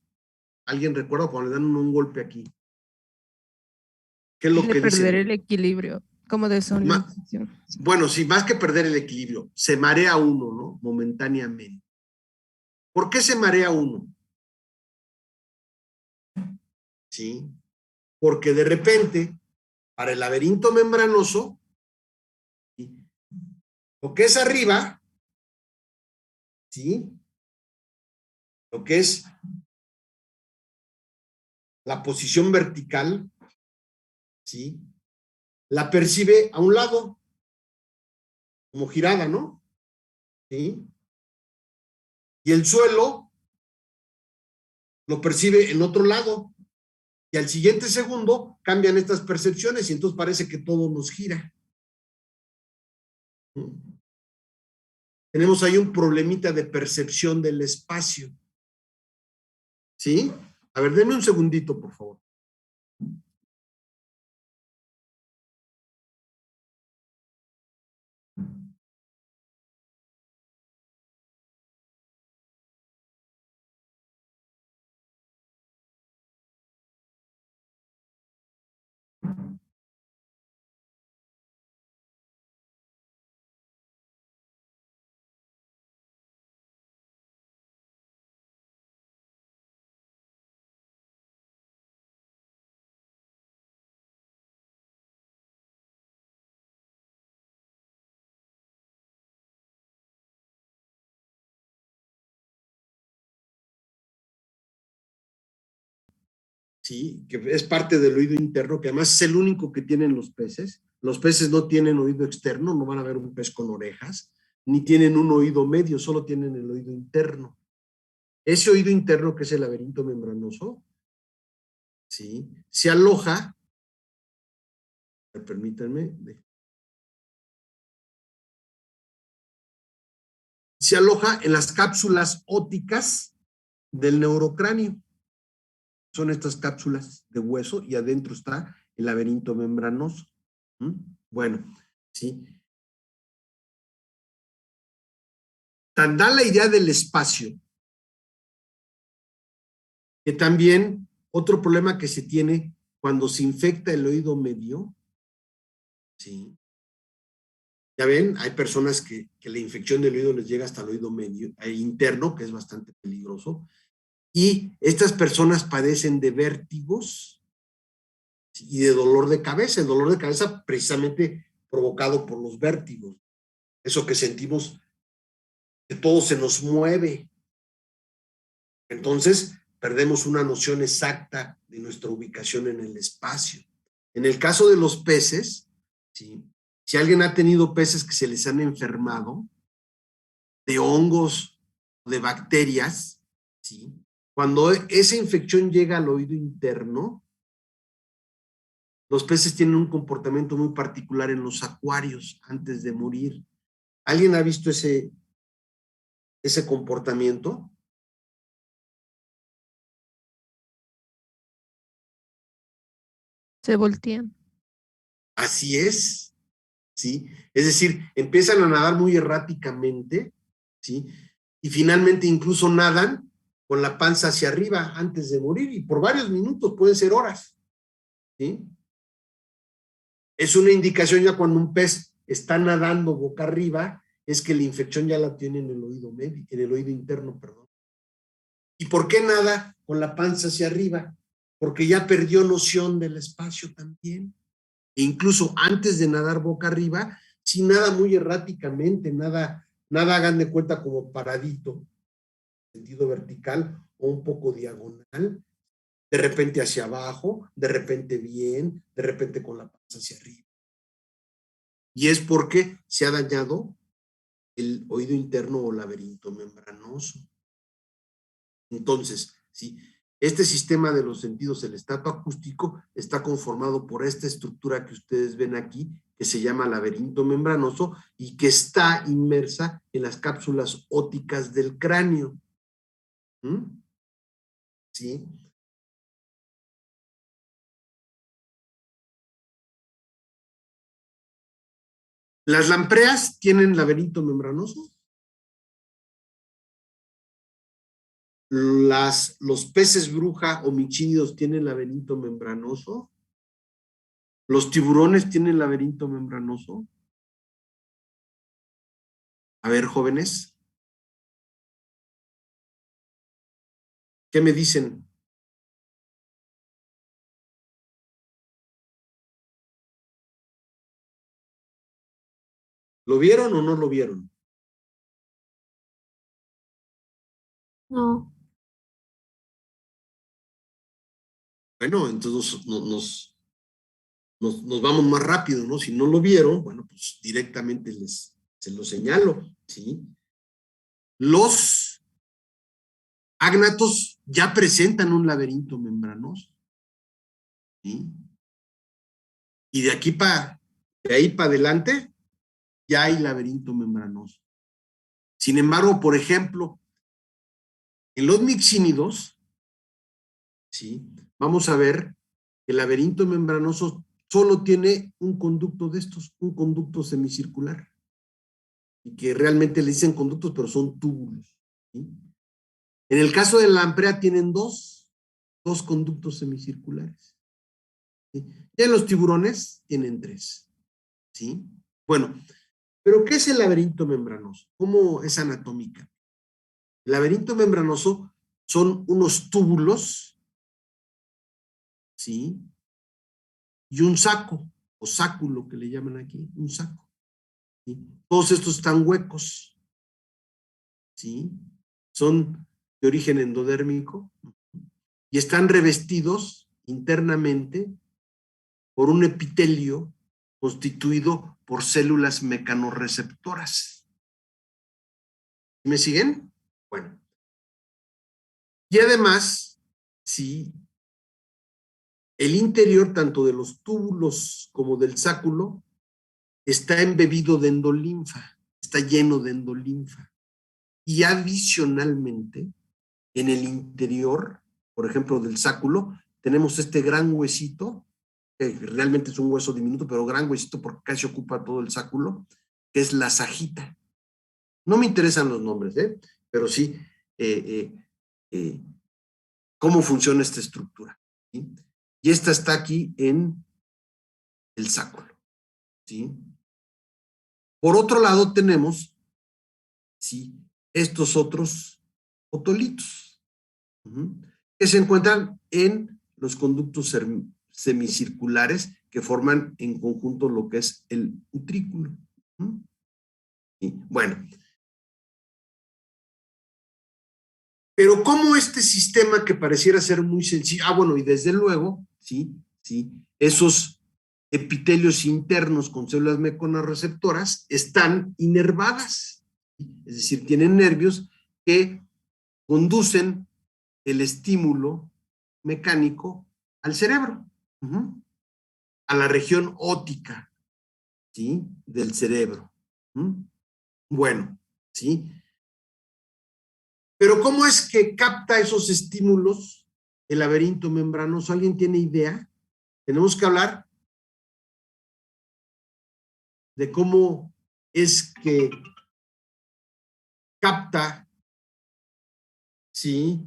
¿Alguien recuerda cuando le dan un golpe aquí? ¿Qué es lo De que perder dice? el equilibrio, como desorientación. Bueno, sí, más que perder el equilibrio, se marea uno, ¿no? Momentáneamente. ¿Por qué se marea uno? Sí, porque de repente, para el laberinto membranoso, ¿sí? Lo que es arriba, ¿sí? Lo que es la posición vertical, ¿sí? La percibe a un lado, como girada, ¿no? ¿Sí? Y el suelo lo percibe en otro lado. Y al siguiente segundo cambian estas percepciones y entonces parece que todo nos gira. Tenemos ahí un problemita de percepción del espacio. ¿Sí? A ver, denme un segundito, por favor. Sí, que es parte del oído interno, que además es el único que tienen los peces. Los peces no tienen oído externo, no van a ver un pez con orejas, ni tienen un oído medio, solo tienen el oído interno. Ese oído interno, que es el laberinto membranoso, ¿sí? Se aloja, permítanme, se aloja en las cápsulas ópticas del neurocráneo. Son estas cápsulas de hueso y adentro está el laberinto membranoso. Bueno, ¿sí? Tan da la idea del espacio que también otro problema que se tiene cuando se infecta el oído medio, ¿sí? Ya ven, hay personas que la infección del oído les llega hasta el oído medio, interno, que es bastante peligroso, y estas personas padecen de vértigos y de dolor de cabeza. El dolor de cabeza precisamente provocado por los vértigos. Eso que sentimos que todo se nos mueve. Entonces, perdemos una noción exacta de nuestra ubicación en el espacio. En el caso de los peces, ¿sí? Si alguien ha tenido peces que se les han enfermado de hongos, de bacterias, ¿sí? Cuando esa infección llega al oído interno, los peces tienen un comportamiento muy particular en los acuarios antes de morir. ¿Alguien ha visto ese comportamiento? Se voltean. Así es, ¿sí? Es decir, empiezan a nadar muy erráticamente, ¿sí? Y finalmente incluso nadan con la panza hacia arriba antes de morir y por varios minutos, pueden ser horas, ¿sí? Es una indicación ya cuando un pez está nadando boca arriba, es que la infección ya la tiene en el oído medio, en el oído interno, perdón. ¿Y por qué nada con la panza hacia arriba? Porque ya perdió noción del espacio también. E incluso antes de nadar boca arriba, si nada muy erráticamente, nada hagan de cuenta como paradito, sentido vertical o un poco diagonal, de repente hacia abajo, de repente bien, de repente con la panza hacia arriba. Y es porque se ha dañado el oído interno o laberinto membranoso. Entonces, ¿sí? Este sistema de los sentidos, el estato acústico, está conformado por esta estructura que ustedes ven aquí, que se llama laberinto membranoso y que está inmersa en las cápsulas ópticas del cráneo. ¿Sí? ¿Las lampreas tienen laberinto membranoso? ¿Los peces bruja o michínidos tienen laberinto membranoso? ¿Los tiburones tienen laberinto membranoso? A ver, jóvenes. ¿Qué me dicen? ¿Lo vieron o no lo vieron? No. Bueno, entonces nos vamos más rápido, ¿no? Si no lo vieron, bueno, pues directamente se lo señalo, ¿sí? Los ágnatos ya presentan un laberinto membranoso, ¿sí? Y de ahí para adelante, ya hay laberinto membranoso. Sin embargo, por ejemplo, en los mixínidos, ¿sí? Vamos a ver que el laberinto membranoso solo tiene un conducto de estos, un conducto semicircular. Y que realmente le dicen conductos, pero son túbulos, ¿sí? En el caso de la lamprea tienen dos conductos semicirculares, ¿sí? Ya en los tiburones tienen 3, ¿sí? Bueno, pero ¿qué es el laberinto membranoso? ¿Cómo es anatómica? El laberinto membranoso son unos túbulos, ¿sí? Y un saco, o sáculo que le llaman aquí, un saco, ¿sí? Todos estos están huecos, ¿sí? Son de origen endodérmico y están revestidos internamente por un epitelio constituido por células mecanorreceptoras. ¿Me siguen? Bueno. Y además, sí, el interior tanto de los túbulos como del sáculo está embebido de endolinfa, está lleno de endolinfa. Y adicionalmente, en el interior, por ejemplo, del sáculo, tenemos este gran huesito, que realmente es un hueso diminuto, pero gran huesito porque casi ocupa todo el sáculo, que es la sagita. No me interesan los nombres, pero sí cómo funciona esta estructura, ¿sí? Y esta está aquí en el sáculo, ¿sí? Por otro lado tenemos, ¿sí?, estos otros otolitos, que se encuentran en los conductos semicirculares que forman en conjunto lo que es el utrículo. ¿Sí? Bueno, pero ¿cómo este sistema que pareciera ser muy sencillo? Bueno, y desde luego, sí, esos epitelios internos con células mecanorreceptoras están inervadas, es decir, tienen nervios que conducen el estímulo mecánico al cerebro, a la región óptica, ¿sí?, del cerebro. Bueno, ¿sí? Pero ¿cómo es que capta esos estímulos el laberinto membranoso? ¿Alguien tiene idea? Tenemos que hablar de cómo es que capta, ¿sí?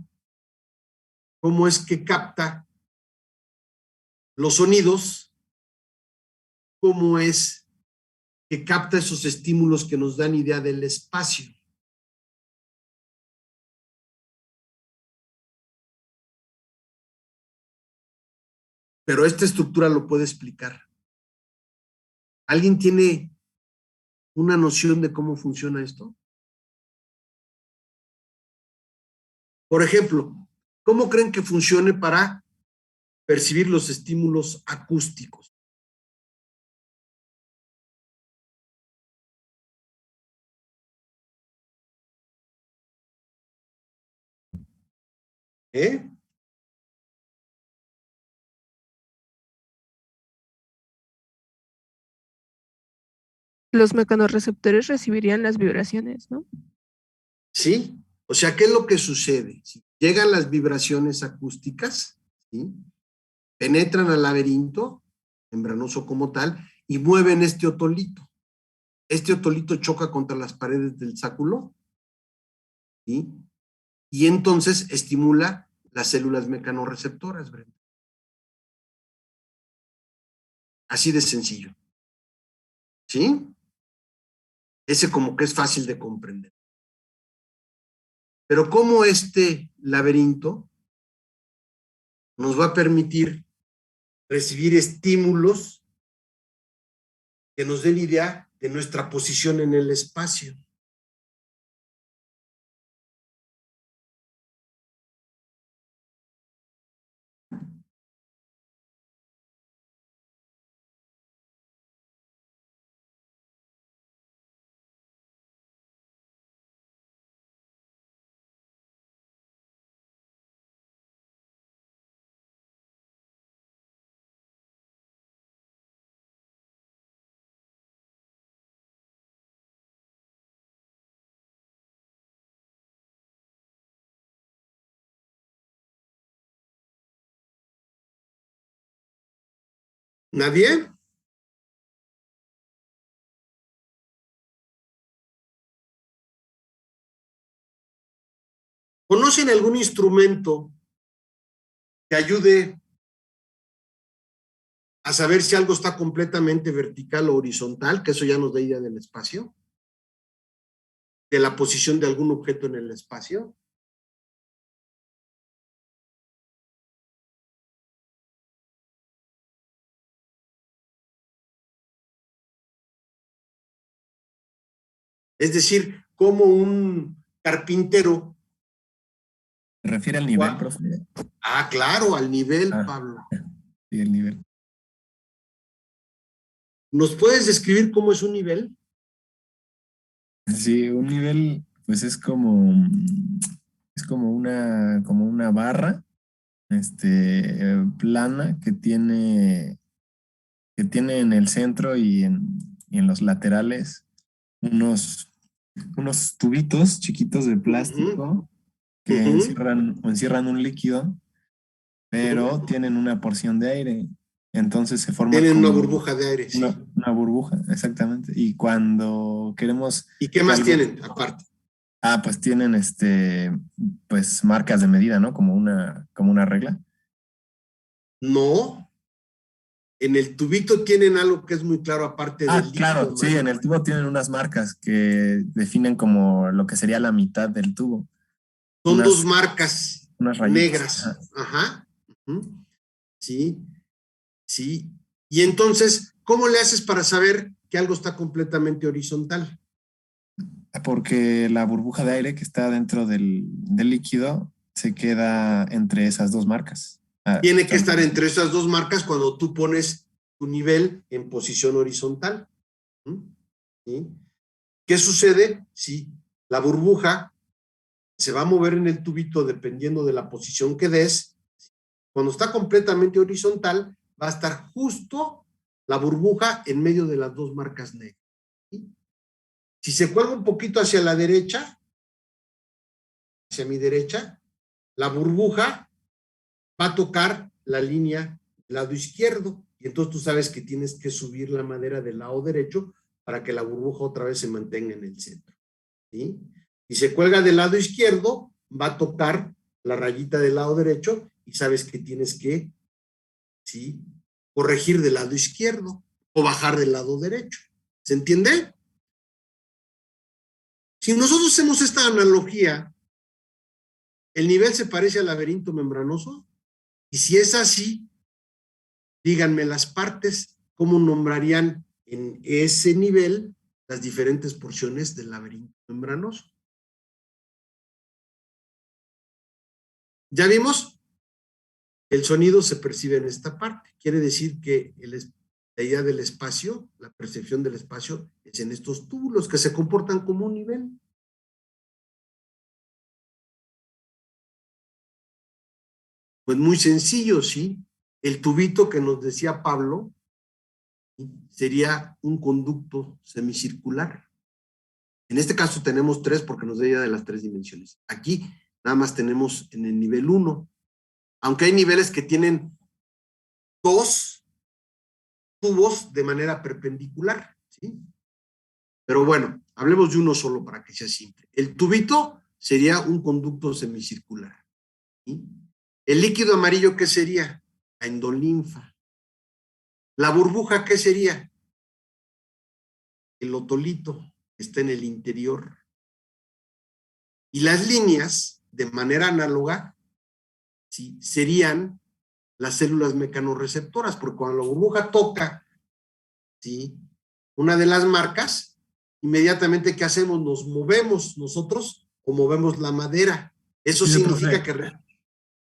Cómo es que capta los sonidos, cómo es que capta esos estímulos que nos dan idea del espacio. Pero esta estructura lo puede explicar. ¿Alguien tiene una noción de cómo funciona esto? Por ejemplo, ¿cómo creen que funcione para percibir los estímulos acústicos? ¿Eh? Los mecanorreceptores recibirían las vibraciones, ¿no? Sí, o sea, ¿qué es lo que sucede? Si llegan las vibraciones acústicas, ¿sí?, penetran al laberinto membranoso como tal y mueven este otolito. Este otolito choca contra las paredes del sáculo, ¿sí?, y entonces estimula las células mecanorreceptoras, Brenda. Así de sencillo. ¿Sí? Ese como que es fácil de comprender. Pero cómo este laberinto nos va a permitir recibir estímulos que nos den idea de nuestra posición en el espacio. ¿Nadie? ¿Conocen algún instrumento que ayude a saber si algo está completamente vertical o horizontal? Que eso ya nos da idea del espacio, de la posición de algún objeto en el espacio. Es decir, como un carpintero. ¿Se refiere al nivel, profe? Ah, claro, al nivel, Pablo. Sí, el nivel. ¿Nos puedes describir cómo es un nivel? Sí, un nivel, pues es como una barra, plana que tiene en el centro y en los laterales unos tubitos chiquitos de plástico que encierran un líquido, pero tienen una porción de aire. Entonces se forma Tienen como una burbuja de aire, sí. Una burbuja, exactamente. Y cuando queremos... ¿Y qué más tienen aparte? Pues tienen pues marcas de medida, ¿no? Como una regla. No. En el tubito tienen algo que es muy claro aparte del líquido. Claro, sí, en el tubo tienen unas marcas que definen como lo que sería la mitad del tubo. Son dos marcas unas rayitas negras. Ajá. Sí, sí. Y entonces, ¿cómo le haces para saber que algo está completamente horizontal? Porque la burbuja de aire que está dentro del líquido se queda entre esas dos marcas. Tiene que estar entre esas dos marcas cuando tú pones tu nivel en posición horizontal. ¿Sí? ¿Qué sucede si la burbuja se va a mover en el tubito dependiendo de la posición que des? Cuando está completamente horizontal, va a estar justo la burbuja en medio de las dos marcas negras. ¿Sí? Si se cuelga un poquito hacia la derecha, hacia mi derecha, la burbuja va a tocar la línea del lado izquierdo. Y entonces tú sabes que tienes que subir la madera del lado derecho para que la burbuja otra vez se mantenga en el centro. ¿Sí? Si se cuelga del lado izquierdo, va a tocar la rayita del lado derecho y sabes que tienes que, ¿sí?, corregir del lado izquierdo o bajar del lado derecho. ¿Se entiende? Si nosotros hacemos esta analogía, ¿el nivel se parece al laberinto membranoso? Y si es así, díganme las partes, ¿cómo nombrarían en ese nivel las diferentes porciones del laberinto membranoso? ¿Ya vimos? El sonido se percibe en esta parte. Quiere decir que la idea del espacio, la percepción del espacio, es en estos túbulos que se comportan como un nivel. Pues muy sencillo, ¿sí? El tubito que nos decía Pablo sería un conducto semicircular. En este caso tenemos 3 porque nos da idea de las 3 dimensiones. Aquí nada más tenemos en el nivel 1. Aunque hay niveles que tienen 2 tubos de manera perpendicular, ¿sí? Pero bueno, hablemos de uno solo para que sea simple. El tubito sería un conducto semicircular, ¿sí? El líquido amarillo, ¿qué sería? La endolinfa. La burbuja, ¿qué sería? El otolito que está en el interior. Y las líneas, de manera análoga, ¿sí?, serían las células mecanorreceptoras, porque cuando la burbuja toca, ¿sí?, una de las marcas, inmediatamente, ¿qué hacemos? Nos movemos nosotros o movemos la madera. Eso Sí, significa profe. que...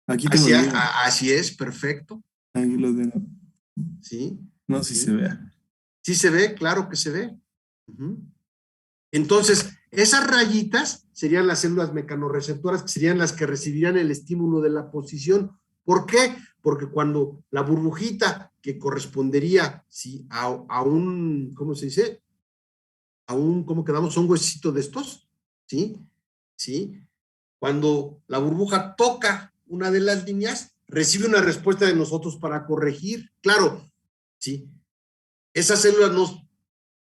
Aquí tengo Así, el mío. así es, perfecto. Ahí lo tengo. ¿Sí? No sé si ¿Sí? se vea. Sí se ve, claro que se ve. Entonces, esas rayitas serían las células mecanorreceptoras, que serían las que recibirían el estímulo de la posición. ¿Por qué? Porque cuando la burbujita, que correspondería, ¿sí?, a un, ¿cómo se dice? A un, ¿cómo quedamos? A un huesito de estos, ¿sí? ¿Sí? Cuando la burbuja toca una de las líneas, recibe una respuesta de nosotros para corregir. Claro, ¿sí? Esas células,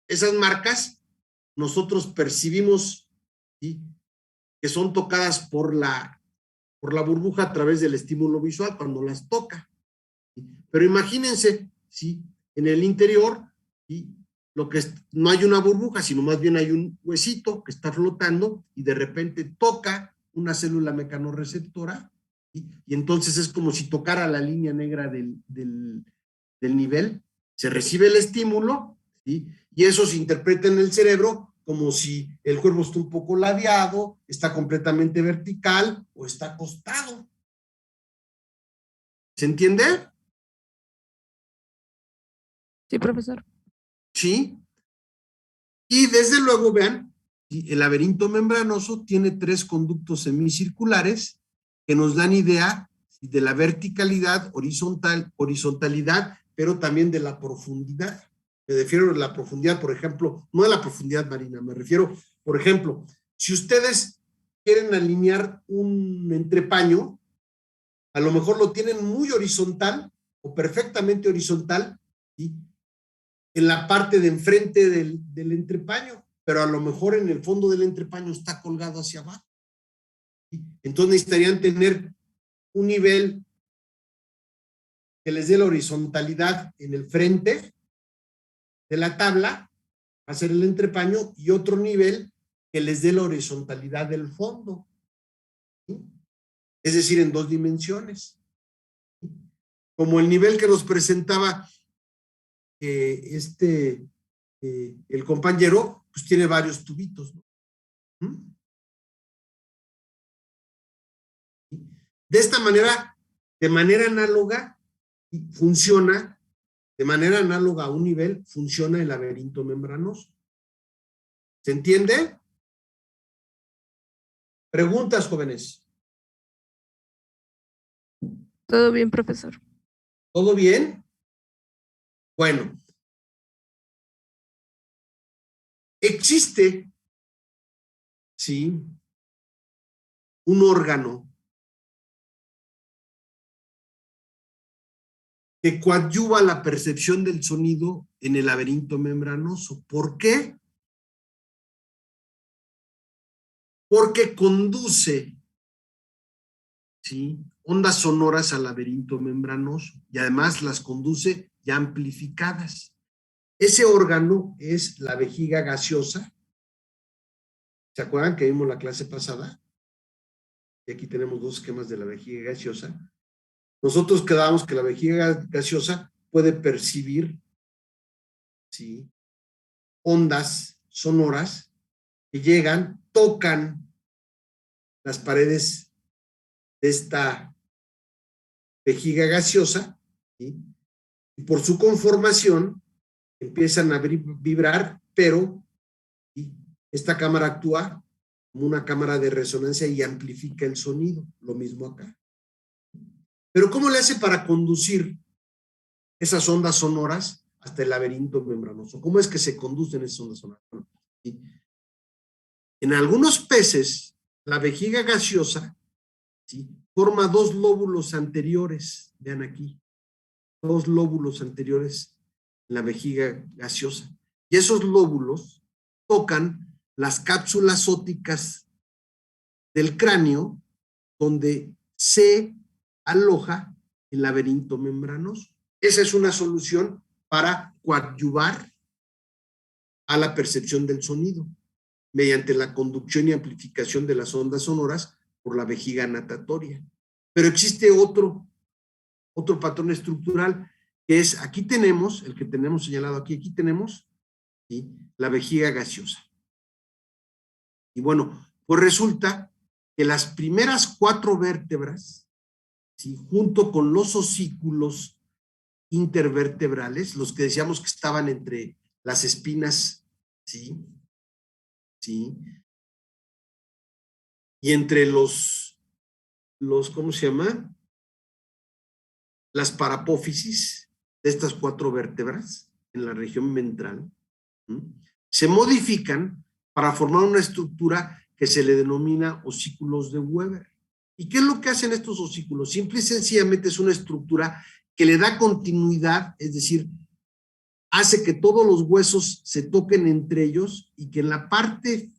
esas marcas, nosotros percibimos, ¿sí?, que son tocadas por la burbuja a través del estímulo visual cuando las toca. ¿Sí? Pero imagínense, ¿sí?, en el interior, ¿sí?, no hay una burbuja, sino más bien hay un huesito que está flotando y de repente toca una célula mecanorreceptora, ¿sí?, y entonces es como si tocara la línea negra del nivel, se recibe el estímulo, ¿sí?, y eso se interpreta en el cerebro como si el cuerpo está un poco ladeado, está completamente vertical o está acostado. ¿Se entiende? Sí, profesor. Sí. Y desde luego, vean, el laberinto membranoso tiene 3 conductos semicirculares que nos dan idea de la verticalidad, horizontalidad, pero también de la profundidad. Me refiero a la profundidad, por ejemplo, no a la profundidad marina, me refiero, por ejemplo, si ustedes quieren alinear un entrepaño, a lo mejor lo tienen muy horizontal o perfectamente horizontal, ¿sí?, en la parte de enfrente del entrepaño, pero a lo mejor en el fondo del entrepaño está colgado hacia abajo. ¿Sí? Entonces necesitarían tener un nivel que les dé la horizontalidad en el frente de la tabla, hacer el entrepaño, y otro nivel que les dé la horizontalidad del fondo. ¿Sí? Es decir, en 2 dimensiones. ¿Sí? Como el nivel que nos presentaba el compañero, pues tiene varios tubitos, ¿no? De esta manera, de manera análoga, funciona, de manera análoga a un nivel, funciona el laberinto membranoso. ¿Se entiende? ¿Preguntas, jóvenes? Todo bien, profesor. ¿Todo bien? Bueno. Existe, ¿sí?, un órgano que coadyuva la percepción del sonido en el laberinto membranoso. ¿Por qué? Porque conduce, ¿sí?, ondas sonoras al laberinto membranoso y además las conduce ya amplificadas. Ese órgano es la vejiga gaseosa. ¿Se acuerdan que vimos la clase pasada? Y aquí tenemos 2 esquemas de la vejiga gaseosa. Nosotros quedamos que la vejiga gaseosa puede percibir, ¿sí?, ondas sonoras que llegan, tocan las paredes de esta vejiga gaseosa, ¿sí?, y por su conformación empiezan a vibrar, pero ¿sí?, esta cámara actúa como una cámara de resonancia y amplifica el sonido. Lo mismo acá. Pero ¿cómo le hace para conducir esas ondas sonoras hasta el laberinto membranoso? ¿Cómo es que se conducen esas ondas sonoras? ¿Sí? En algunos peces, la vejiga gaseosa, ¿sí?, forma 2 lóbulos anteriores. Vean aquí, 2 lóbulos anteriores en la vejiga gaseosa. Y esos lóbulos tocan las cápsulas ópticas del cráneo, donde se aloja el laberinto membranoso. Esa es una solución para coadyuvar a la percepción del sonido mediante la conducción y amplificación de las ondas sonoras por la vejiga natatoria. Pero existe otro patrón estructural, que es, aquí tenemos, el que tenemos señalado aquí tenemos, ¿sí?, la vejiga gaseosa. Y bueno, pues resulta que las primeras 4 vértebras, ¿sí?, junto con los osículos intervertebrales, los que decíamos que estaban entre las espinas, ¿sí?, y entre los ¿cómo se llama?, las parapófisis de estas 4 vértebras en la región ventral, ¿sí?, se modifican para formar una estructura que se le denomina osículos de Weber. ¿Y qué es lo que hacen estos osículos? Simple y sencillamente es una estructura que le da continuidad, es decir, hace que todos los huesos se toquen entre ellos y que en la parte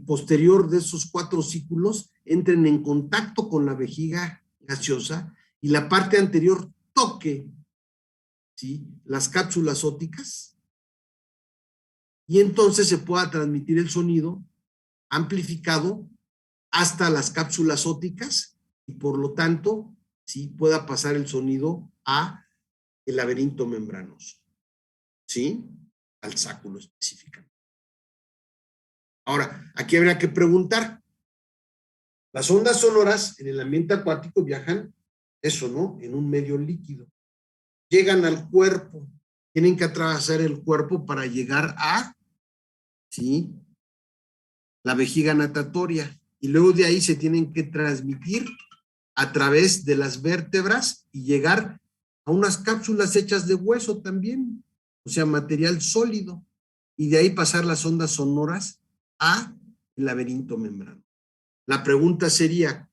posterior de esos 4 osículos entren en contacto con la vejiga gaseosa y la parte anterior toque, ¿sí?, las cápsulas ópticas, y entonces se pueda transmitir el sonido amplificado hasta las cápsulas ópticas y por lo tanto, ¿sí?, pueda pasar el sonido a el laberinto membranoso, ¿sí?, al sáculo específicamente. Ahora, aquí habría que preguntar, las ondas sonoras en el ambiente acuático viajan, eso, ¿no?, en un medio líquido. Llegan al cuerpo, tienen que atravesar el cuerpo para llegar a, ¿sí?, la vejiga natatoria, y luego de ahí se tienen que transmitir a través de las vértebras y llegar a unas cápsulas hechas de hueso también, o sea, material sólido, y de ahí pasar las ondas sonoras a el laberinto membranoso. La pregunta sería,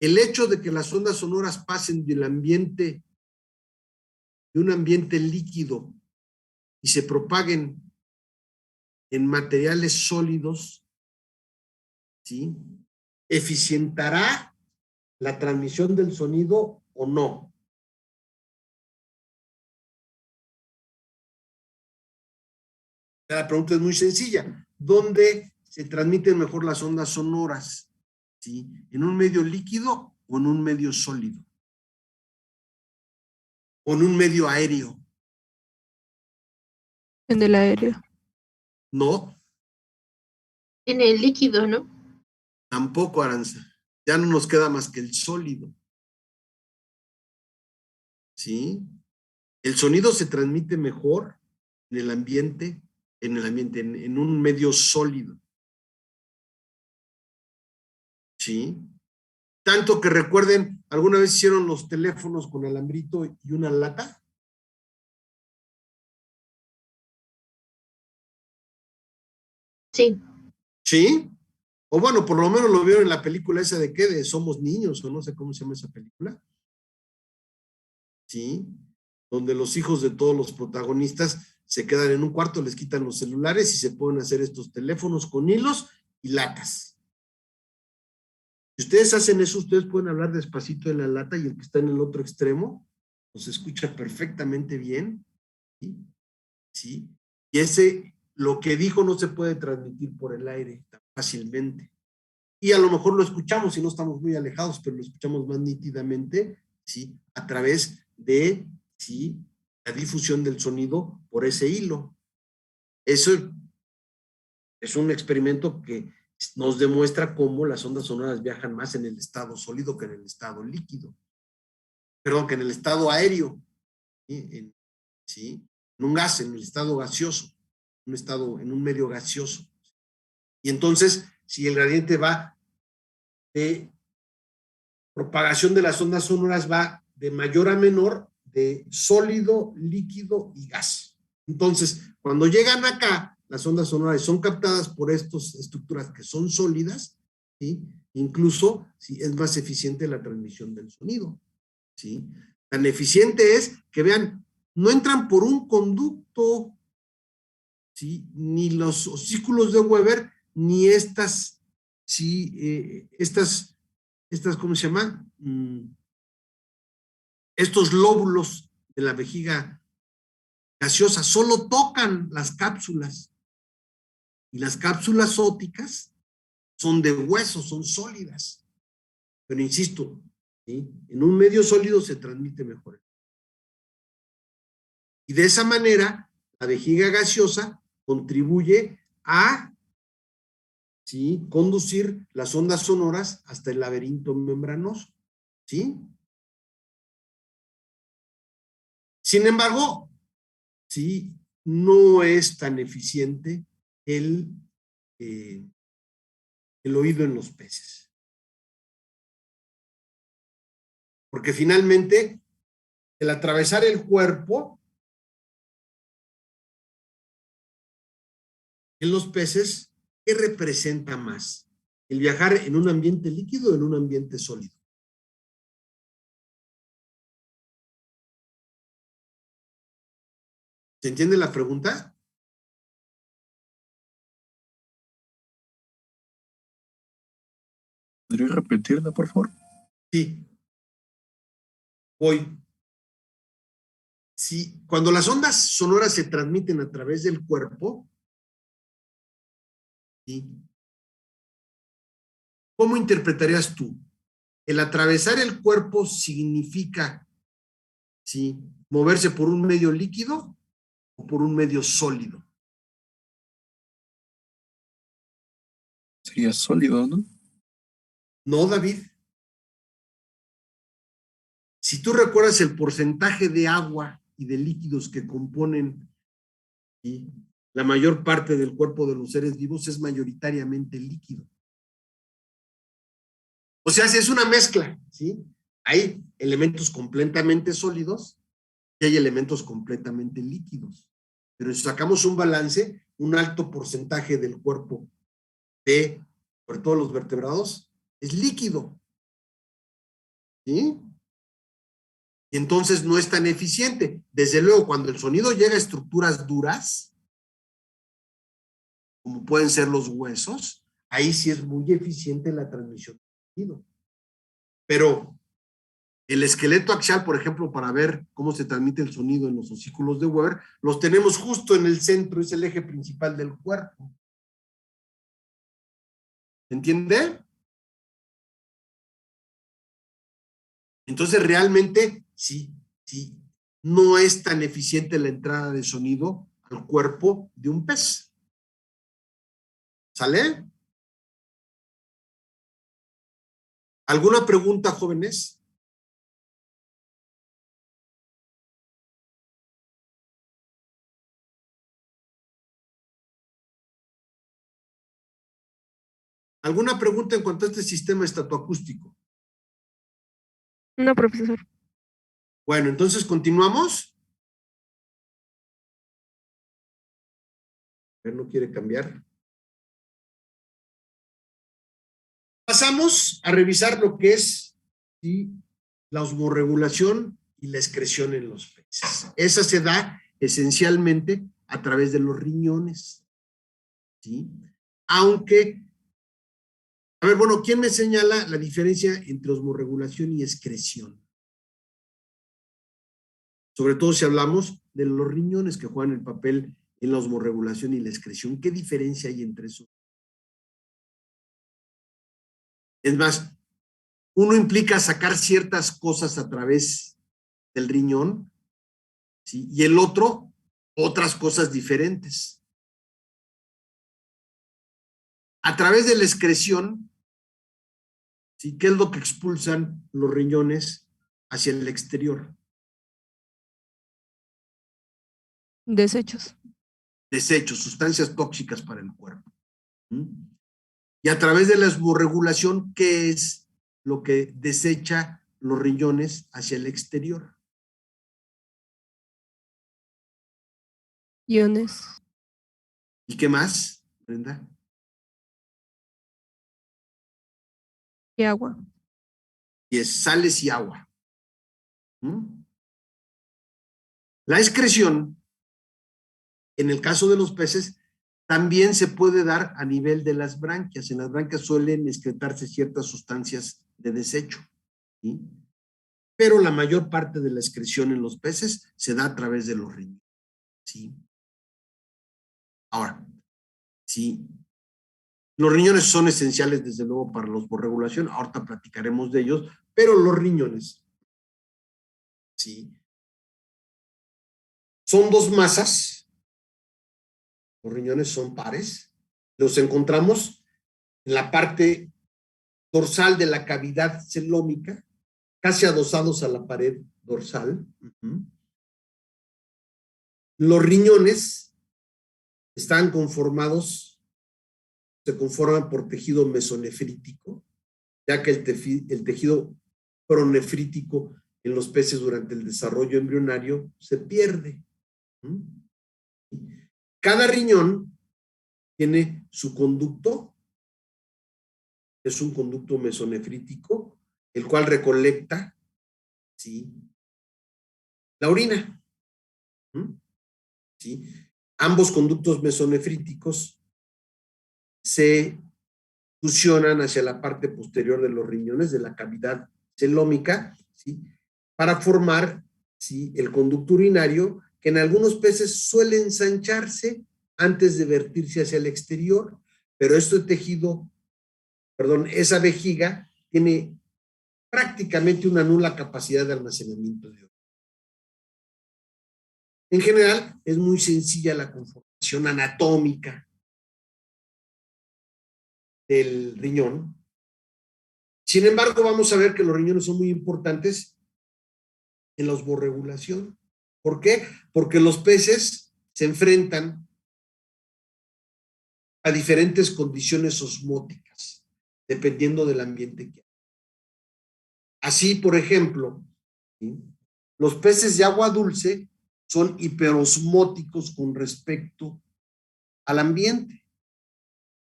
el hecho de que las ondas sonoras pasen del ambiente, de un ambiente líquido, y se propaguen en materiales sólidos, ¿sí?, ¿eficientará la transmisión del sonido o no? La pregunta es muy sencilla. ¿Dónde se transmiten mejor las ondas sonoras? ¿Sí? ¿En un medio líquido o en un medio sólido? ¿O en un medio aéreo? En el aéreo. No. En el líquido, ¿no? Tampoco, Aranza. Ya no nos queda más que el sólido. ¿Sí? El sonido se transmite mejor en el ambiente, en un medio sólido. ¿Sí? Tanto que recuerden, ¿alguna vez hicieron los teléfonos con alambrito y una lata? Sí. ¿Sí? O bueno, por lo menos lo vieron en la película esa de ¿qué? De Somos Niños, o no sé cómo se llama esa película. ¿Sí? Donde los hijos de todos los protagonistas se quedan en un cuarto, les quitan los celulares y se pueden hacer estos teléfonos con hilos y latas. Si ustedes hacen eso, ustedes pueden hablar despacito de la lata y el que está en el otro extremo los escucha perfectamente bien. ¿Sí? ¿Sí? Y lo que dijo no se puede transmitir por el aire tan fácilmente. Y a lo mejor lo escuchamos y no estamos muy alejados, pero lo escuchamos más nítidamente, ¿sí?, a través de, ¿sí?, la difusión del sonido por ese hilo. Eso es un experimento que nos demuestra cómo las ondas sonoras viajan más en el estado sólido que en el estado líquido. Perdón, que en el estado aéreo, ¿sí? ¿Sí? En un gas, en el estado gaseoso, en un medio gaseoso. Y entonces, si el gradiente va de propagación de las ondas sonoras, va de mayor a menor, de sólido, líquido y gas. Entonces, cuando llegan acá, las ondas sonoras son captadas por estas estructuras que son sólidas, ¿sí? Incluso, ¿sí?, es más eficiente la transmisión del sonido, ¿sí? Tan eficiente es que, vean, no entran por un conducto, ¿sí?, ni los osículos de Weber, ni estas, ¿sí?, ¿cómo se llama? estos lóbulos de la vejiga gaseosa solo tocan las cápsulas. Y las cápsulas ópticas son de hueso, son sólidas. Pero insisto, ¿sí? En un medio sólido se transmite mejor. Y de esa manera, la vejiga gaseosa contribuye a, ¿sí?, conducir las ondas sonoras hasta el laberinto membranoso. ¿Sí? Sin embargo, ¿sí?, no es tan eficiente el oído en los peces. Porque finalmente, el atravesar el cuerpo en los peces, ¿qué representa más? ¿El viajar en un ambiente líquido o en un ambiente sólido? ¿Se entiende la pregunta? ¿Podría repetirla, por favor? Sí. Voy. Sí, cuando las ondas sonoras se transmiten a través del cuerpo, ¿sí?, ¿cómo interpretarías tú? ¿El atravesar el cuerpo significa, ¿sí?, moverse por un medio líquido o por un medio sólido? Sería sólido, ¿no? No, David. Si tú recuerdas el porcentaje de agua y de líquidos que componen, ¿sí?, la mayor parte del cuerpo de los seres vivos, es mayoritariamente líquido. O sea, es una mezcla, ¿sí? Hay elementos completamente sólidos y hay elementos completamente líquidos. Pero si sacamos un balance, un alto porcentaje del cuerpo sobre todo los vertebrados, es líquido. ¿Sí? Y entonces no es tan eficiente. Desde luego, cuando el sonido llega a estructuras duras, como pueden ser los huesos, ahí sí es muy eficiente la transmisión del sonido. Pero el esqueleto axial, por ejemplo, para ver cómo se transmite el sonido en los osículos de Weber, los tenemos justo en el centro, es el eje principal del cuerpo. ¿Entiende? Entonces, realmente, sí, no es tan eficiente la entrada de sonido al cuerpo de un pez. ¿Sale? ¿Alguna pregunta, jóvenes? ¿Alguna pregunta en cuanto a este sistema estatoacústico? No, profesor. Bueno, entonces continuamos. A ver, no quiere cambiar. Pasamos a revisar lo que es, ¿sí?, la osmorregulación y la excreción en los peces. Esa se da esencialmente a través de los riñones, ¿sí? Aunque, a ver, bueno, ¿quién me señala la diferencia entre osmorregulación y excreción? Sobre todo si hablamos de los riñones que juegan el papel en la osmorregulación y la excreción. ¿Qué diferencia hay entre eso? Es más, uno implica sacar ciertas cosas a través del riñón, ¿sí?, y el otro, otras cosas diferentes. A través de la excreción, ¿sí?, ¿qué es lo que expulsan los riñones hacia el exterior? Desechos. Desechos, sustancias tóxicas para el cuerpo. Y a través de la osmorregulación, ¿qué es lo que desecha los riñones hacia el exterior? Iones. ¿Y qué más, Brenda? Y agua. Y es sales y agua. La excreción, en el caso de los peces, también se puede dar a nivel de las branquias. En las branquias suelen excretarse ciertas sustancias de desecho, ¿sí? pero la mayor parte de la excreción en los peces se da a través de los riñones. ¿Sí? Ahora, sí, los riñones son esenciales desde luego para la osmoregulación, ahorita platicaremos de ellos, pero los riñones, ¿sí?, son dos masas, los riñones son pares, los encontramos en la parte dorsal de la cavidad celómica, casi adosados a la pared dorsal. Los riñones están conformados, se conforman por tejido mesonefrítico, ya que el tejido pronefrítico en los peces durante el desarrollo embrionario se pierde. Cada riñón tiene su conducto, es un conducto mesonefrítico, el cual recolecta, ¿sí?, la orina. ¿Sí? Ambos conductos mesonefríticos se fusionan hacia la parte posterior de los riñones, de la cavidad celómica, ¿sí?, para formar, ¿sí?, el conducto urinario, que en algunos peces suele ensancharse antes de vertirse hacia el exterior, pero este tejido, perdón, esa vejiga tiene prácticamente una nula capacidad de almacenamiento de orina. En general, es muy sencilla la conformación anatómica del riñón. Sin embargo, vamos a ver que los riñones son muy importantes en la osmorregulación. ¿Por qué? Porque los peces se enfrentan a diferentes condiciones osmóticas, dependiendo del ambiente que hay. Así, por ejemplo, ¿sí?, los peces de agua dulce son hiperosmóticos con respecto al ambiente,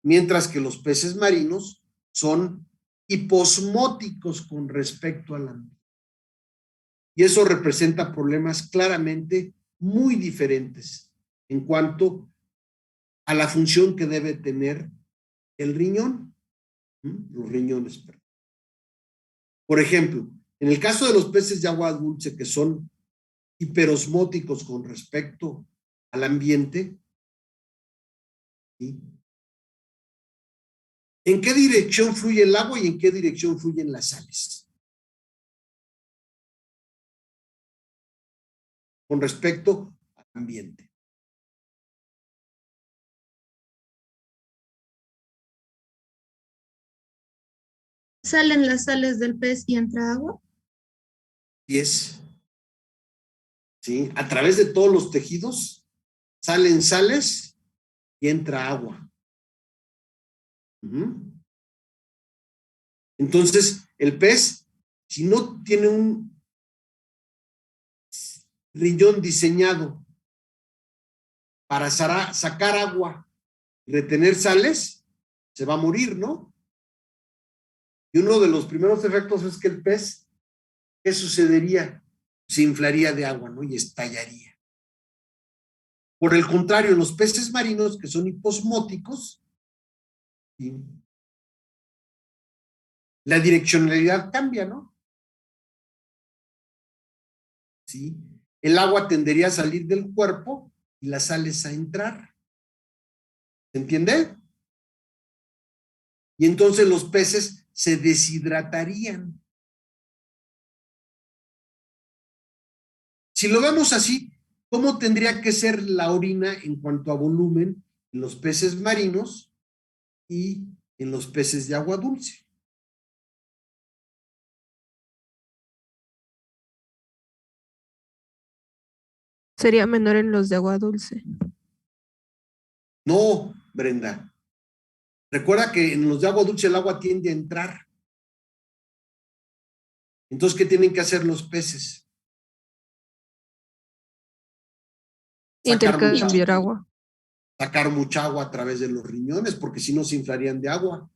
mientras que los peces marinos son hiposmóticos con respecto al ambiente. Y eso representa problemas claramente muy diferentes en cuanto a la función que debe tener el riñón, los riñones. Por ejemplo, en el caso de los peces de agua dulce que son hiperosmóticos con respecto al ambiente, ¿sí?, ¿en qué dirección fluye el agua y en qué dirección fluyen las sales? Con respecto al ambiente. ¿Salen las sales del pez y entra agua? Y es, ¿sí?, a través de todos los tejidos salen sales y entra agua. Entonces, el pez, si no tiene un riñón diseñado para sacar agua y retener sales, se va a morir, ¿no? Y uno de los primeros efectos es que el pez, ¿qué sucedería? Se inflaría de agua, ¿no?, y estallaría. Por el contrario, los peces marinos, que son hiposmóticos, ¿sí?, la direccionalidad cambia, ¿no? ¿Sí? El agua tendería a salir del cuerpo y las sales a entrar. ¿Se entiende? Y entonces los peces se deshidratarían. Si lo vemos así, ¿cómo tendría que ser la orina en cuanto a volumen en los peces marinos y en los peces de agua dulce? Sería menor en los de agua dulce. No, Brenda. Recuerda que en los de agua dulce el agua tiende a entrar. Entonces, ¿qué tienen que hacer los peces? Intercambiar agua. Sacar mucha agua a través de los riñones, porque si no se inflarían de agua.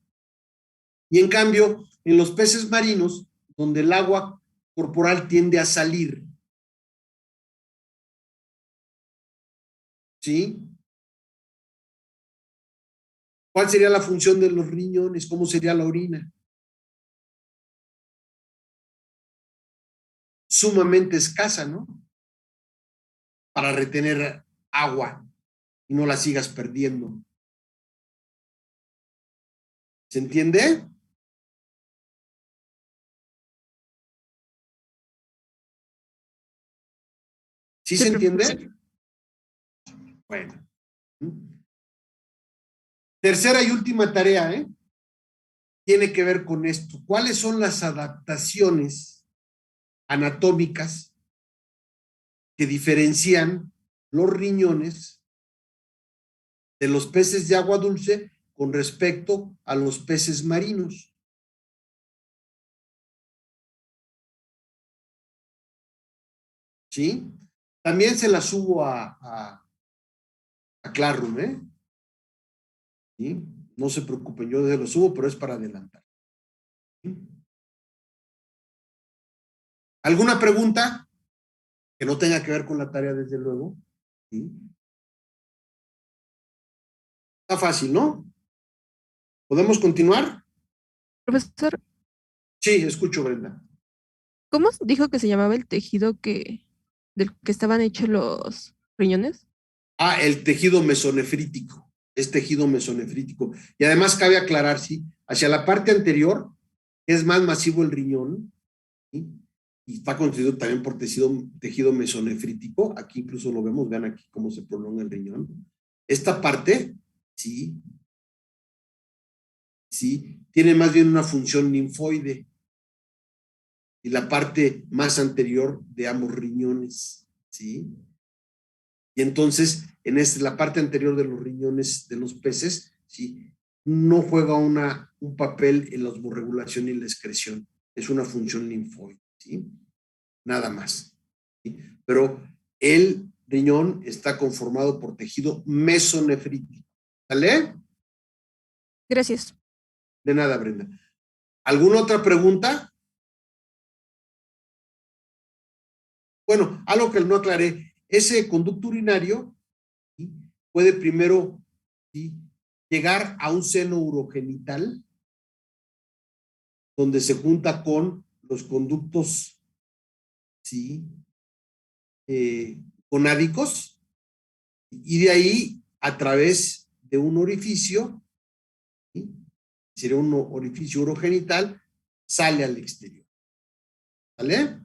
Y en cambio, en los peces marinos, donde el agua corporal tiende a salir, ¿sí?, ¿cuál sería la función de los riñones? ¿Cómo sería la orina? sumamente escasa, ¿no? Para retener agua y no la sigas perdiendo. ¿Se entiende? ¿Sí se entiende? Bueno. Tercera y última tarea, ¿eh? Tiene que ver con esto. ¿Cuáles son las adaptaciones anatómicas que diferencian los riñones de los peces de agua dulce con respecto a los peces marinos? ¿Sí? También se las subo a Classroom, ¿eh? ¿Sí? No se preocupen, yo se lo subo, pero es para adelantar. ¿Sí? ¿Alguna pregunta que no tenga que ver con la tarea, desde luego? ¿Sí? Está fácil, ¿no? ¿Podemos continuar? Profesor, Sí, escucho, Brenda. ¿cómo dijo que se llamaba el tejido del que estaban hechos los riñones? Ah, el tejido mesonefrítico. Es tejido mesonefrítico. Y además cabe aclarar, sí, hacia la parte anterior es más masivo el riñón, ¿sí? Y está constituido también por tejido mesonefrítico. Aquí incluso lo vemos, vean aquí cómo se prolonga el riñón. Esta parte, sí, tiene más bien una función linfoide. Y la parte más anterior de ambos riñones, ¿sí? Y entonces, en la parte anterior de los riñones de los peces, ¿sí? No juega un papel en la osmorregulación y la excreción. Es una función linfoide, ¿sí? Nada más. ¿Sí? Pero el riñón está conformado por tejido mesonefrítico. ¿Sale? Gracias. De nada, Brenda. ¿Alguna otra pregunta? Bueno, algo que no aclaré. Ese conducto urinario, ¿sí? Puede primero, ¿sí?, llegar a un seno urogenital, donde se junta con los conductos, ¿sí?, gonádicos, y de ahí, a través de un orificio, ¿sí?, sería un orificio urogenital, sale al exterior. ¿Vale?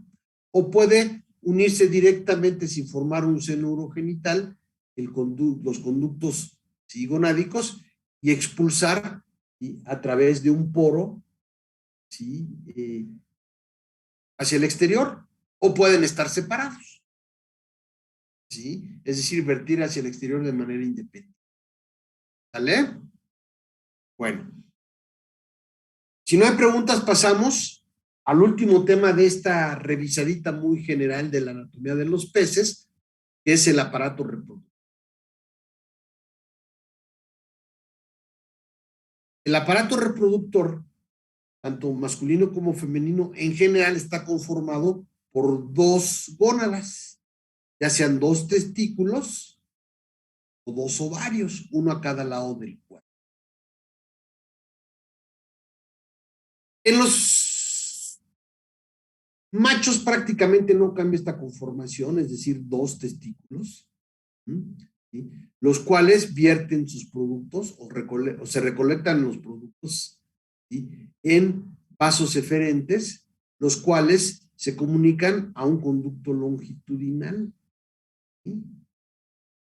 O puede unirse directamente sin formar un seno urogenital, los conductos, ¿sí?, gonádicos, y expulsar, ¿sí?, a través de un poro, ¿sí?, hacia el exterior, o pueden estar separados, ¿sí? Es decir, vertir hacia el exterior de manera independiente. ¿Vale? Bueno. Si no hay preguntas, pasamos al último tema de esta revisadita muy general de la anatomía de los peces, que es el aparato reproductor. El aparato reproductor, tanto masculino como femenino, en general está conformado por dos gónadas, ya sean dos testículos o dos ovarios, uno a cada lado del cuerpo. En los machos prácticamente no cambia esta conformación, es decir, dos testículos, ¿sí?, los cuales vierten sus productos o se recolectan los productos, ¿sí?, en vasos eferentes, los cuales se comunican a un conducto longitudinal, ¿sí?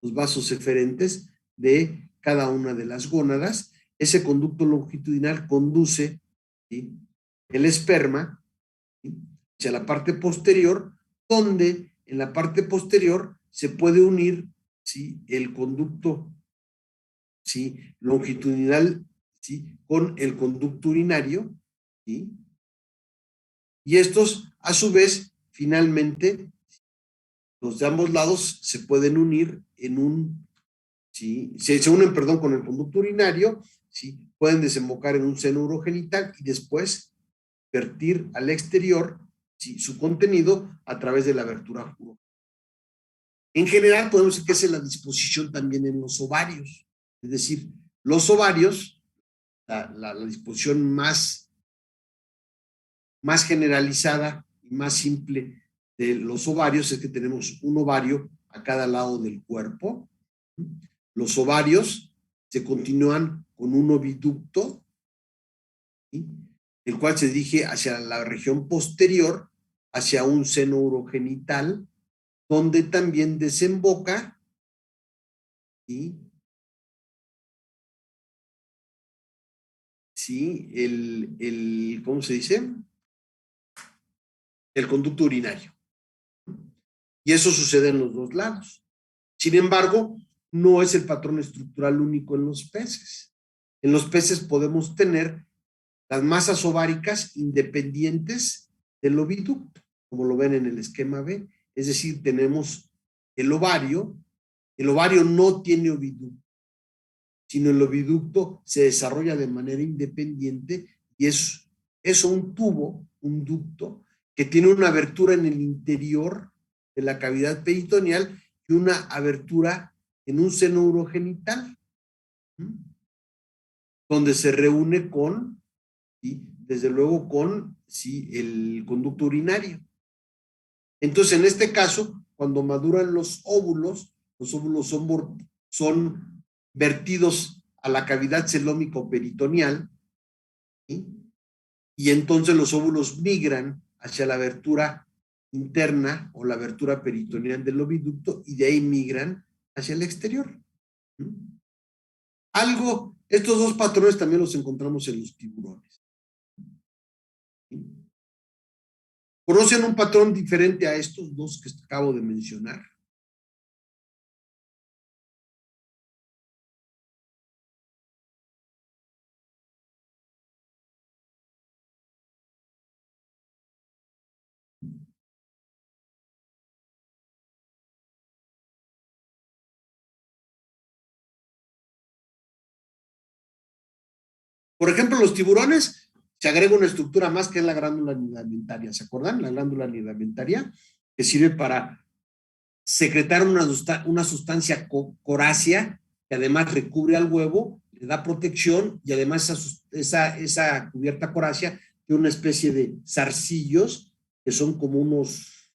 Los vasos eferentes de cada una de las gónadas. Ese conducto longitudinal conduce, ¿sí?, el esperma, ¿sí?, hacia la parte posterior, donde en la parte posterior se puede unir, ¿sí?, el conducto, ¿sí?, longitudinal, ¿sí?, con el conducto urinario, ¿sí?, y estos, a su vez, finalmente, los de ambos lados se pueden unir ¿sí?, se unen, perdón, con el conducto urinario, ¿sí?, pueden desembocar en un seno urogenital y después vertir al exterior, ¿sí?, su contenido a través de la abertura urogenital. En general, podemos decir que esa es la disposición también en los ovarios. Es decir, los ovarios, la disposición más generalizada y más simple de los ovarios es que tenemos un ovario a cada lado del cuerpo. Los ovarios se continúan con un oviducto, ¿sí?, el cual se dirige hacia la región posterior, hacia un seno urogenital, donde también desemboca, ¿sí?, ¿sí?, ¿cómo se dice? El conducto urinario. Y eso sucede en los dos lados. Sin embargo, no es el patrón estructural único en los peces. En los peces podemos tener las masas ováricas independientes del oviducto, como lo ven en el esquema B. Es decir, tenemos el ovario no tiene oviducto, sino el oviducto se desarrolla de manera independiente y es un tubo, un ducto, que tiene una abertura en el interior de la cavidad peritoneal y una abertura en un seno urogenital, donde se reúne con, ¿sí?, desde luego con, ¿sí?, el conducto urinario. Entonces, en este caso, cuando maduran los óvulos son vertidos a la cavidad celómico-peritoneal, ¿sí?, y entonces los óvulos migran hacia la abertura interna o la abertura peritoneal del oviducto y de ahí migran hacia el exterior. Estos dos patrones también los encontramos en los tiburones. ¿Conocen un patrón diferente a estos dos que acabo de mencionar? Por ejemplo, los tiburones, se agrega una estructura más que es la glándula nidamentaria. ¿Se acuerdan? La glándula nidamentaria, que sirve para secretar una sustancia corácea que además recubre al huevo, le da protección y además esa cubierta corácea tiene una especie de zarcillos que son como unos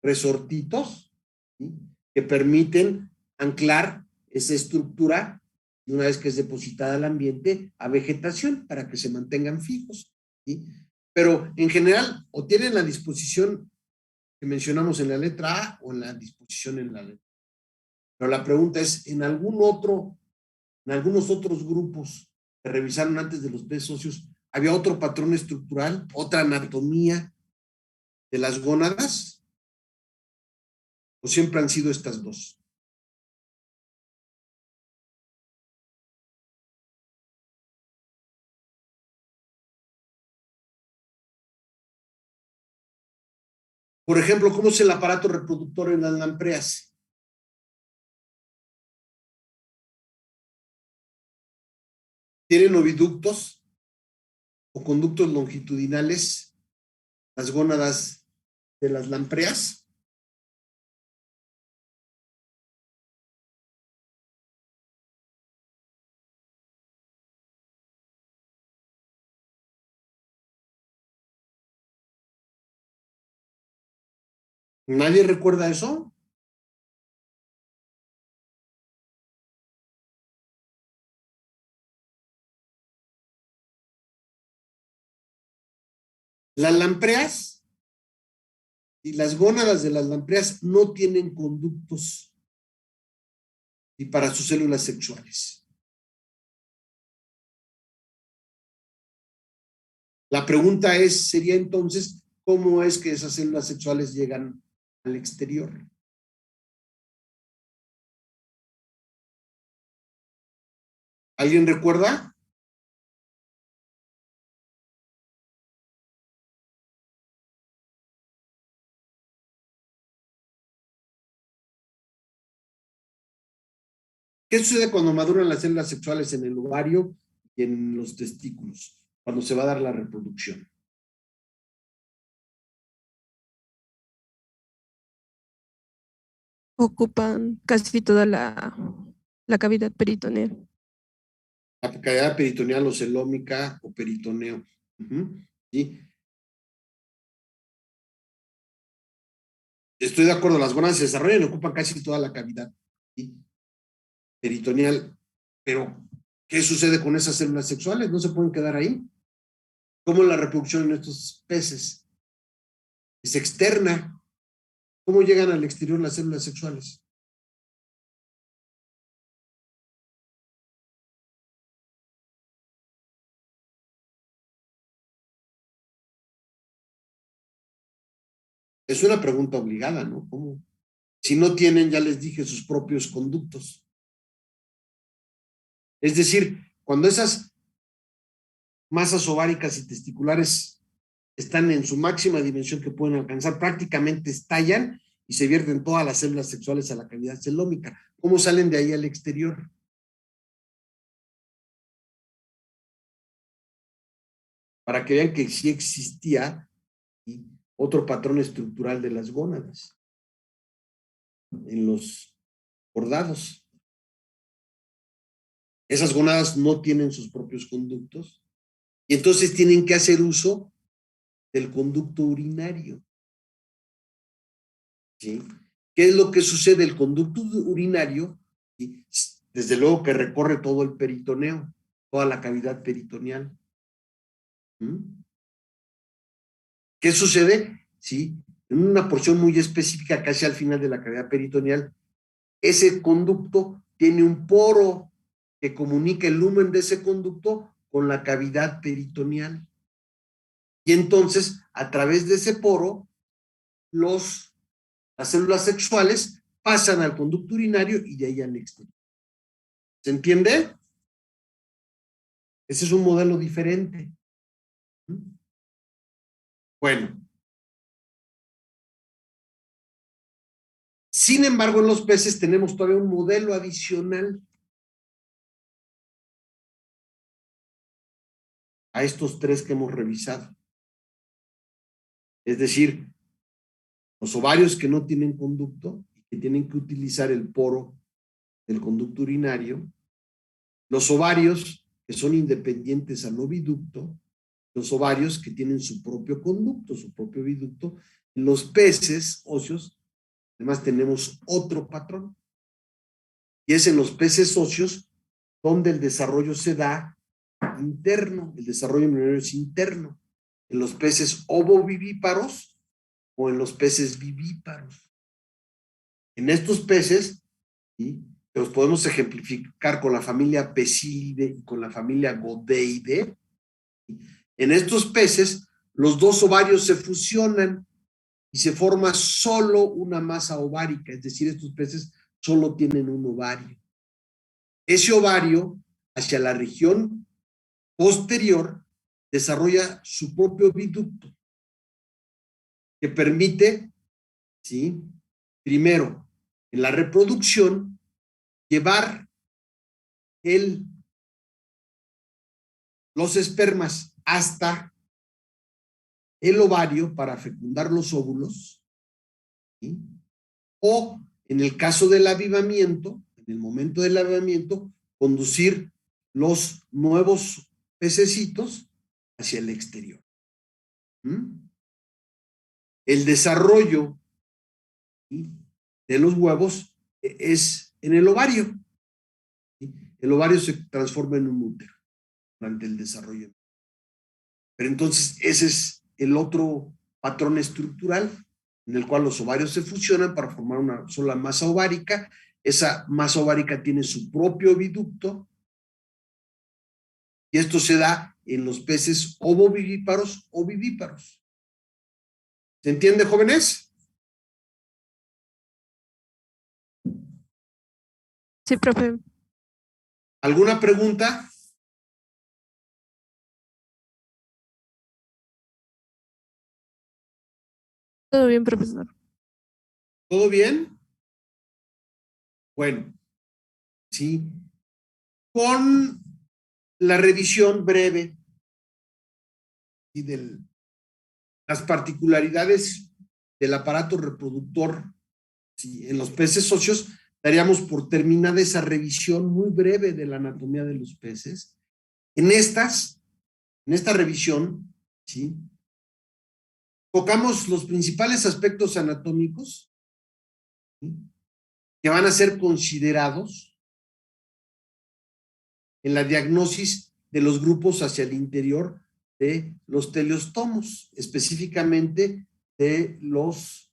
resortitos, ¿sí?, que permiten anclar esa estructura, y una vez que es depositada al ambiente, a vegetación para que se mantengan fijos, ¿sí? Pero en general, o tienen la disposición que mencionamos en la letra A o en la disposición en la letra B. Pero la pregunta es, en algunos otros grupos que revisaron antes de los peces óseos, ¿había otro patrón estructural, otra anatomía de las gónadas? ¿O siempre han sido estas dos? Por ejemplo, ¿cómo es el aparato reproductor en las lampreas? ¿Tienen oviductos o conductos longitudinales las gónadas de las lampreas? ¿Nadie recuerda eso? Las lampreas y las gónadas de las lampreas no tienen conductos y para sus células sexuales. La pregunta sería entonces, ¿cómo es que esas células sexuales llegan al exterior? ¿Alguien recuerda? ¿Qué sucede cuando maduran las células sexuales en el ovario y en los testículos, cuando se va a dar la reproducción? Ocupan casi toda la cavidad peritoneal. La cavidad peritoneal o celómica o peritoneo. ¿Sí? Estoy de acuerdo, las gónadas se desarrollan y ocupan casi toda la cavidad, ¿sí?, peritoneal, pero ¿qué sucede con esas células sexuales? No se pueden quedar ahí. ¿Cómo es la reproducción en estos peces? Es externa. ¿Cómo llegan al exterior las células sexuales? Es una pregunta obligada, ¿no? ¿Cómo? Si no tienen, ya les dije, sus propios conductos. Es decir, cuando esas masas ováricas y testiculares están en su máxima dimensión que pueden alcanzar, prácticamente estallan y se vierten todas las células sexuales a la cavidad celómica. ¿Cómo salen de ahí al exterior? Para que vean que sí existía otro patrón estructural de las gónadas en los bordados. Esas gónadas no tienen sus propios conductos y entonces tienen que hacer uso del conducto urinario. ¿Sí? ¿Qué es lo que sucede? El conducto urinario, ¿sí?, desde luego que recorre todo el peritoneo, toda la cavidad peritoneal. ¿Qué sucede? ¿Sí? En una porción muy específica, casi al final de la cavidad peritoneal, ese conducto tiene un poro que comunica el lumen de ese conducto con la cavidad peritoneal. Y entonces, a través de ese poro, las células sexuales pasan al conducto urinario y de ahí al exterior. ¿Se entiende? Ese es un modelo diferente. Bueno. Sin embargo, en los peces tenemos todavía un modelo adicional a estos tres que hemos revisado. Es decir, los ovarios que no tienen conducto y que tienen que utilizar el poro del conducto urinario, los ovarios que son independientes al oviducto, los ovarios que tienen su propio conducto, su propio oviducto. En los peces óseos, además tenemos otro patrón, y es en los peces óseos donde el desarrollo se da interno, el desarrollo embrionario es interno, en los peces ovovivíparos o en los peces vivíparos. En estos peces, ¿sí?, los podemos ejemplificar con la familia Pecílidae y con la familia Godeidae. En estos peces, los dos ovarios se fusionan y se forma solo una masa ovárica, es decir, estos peces solo tienen un ovario. Ese ovario, hacia la región posterior, desarrolla su propio viducto que permite, ¿sí?, primero, en la reproducción, llevar los espermas hasta el ovario para fecundar los óvulos, ¿sí?, o en el caso del avivamiento, en el momento del avivamiento, conducir los nuevos pececitos hacia el exterior. El desarrollo, ¿sí?, de los huevos es en el ovario. ¿Sí? El ovario se transforma en un útero durante el desarrollo. Pero entonces ese es el otro patrón estructural en el cual los ovarios se fusionan para formar una sola masa ovárica. Esa masa ovárica tiene su propio oviducto y esto se da en los peces ovovivíparos o vivíparos. ¿Se entiende, jóvenes? Sí, profe. ¿Alguna pregunta? Todo bien, profesor. ¿Todo bien? Bueno, sí. Con la revisión breve y de las particularidades del aparato reproductor, ¿sí?, en los peces óseos, daríamos por terminada esa revisión muy breve de la anatomía de los peces. En esta revisión, ¿sí?, tocamos los principales aspectos anatómicos ¿sí? Que van a ser considerados en la diagnosis de los grupos hacia el interior de los teleostomos, específicamente de los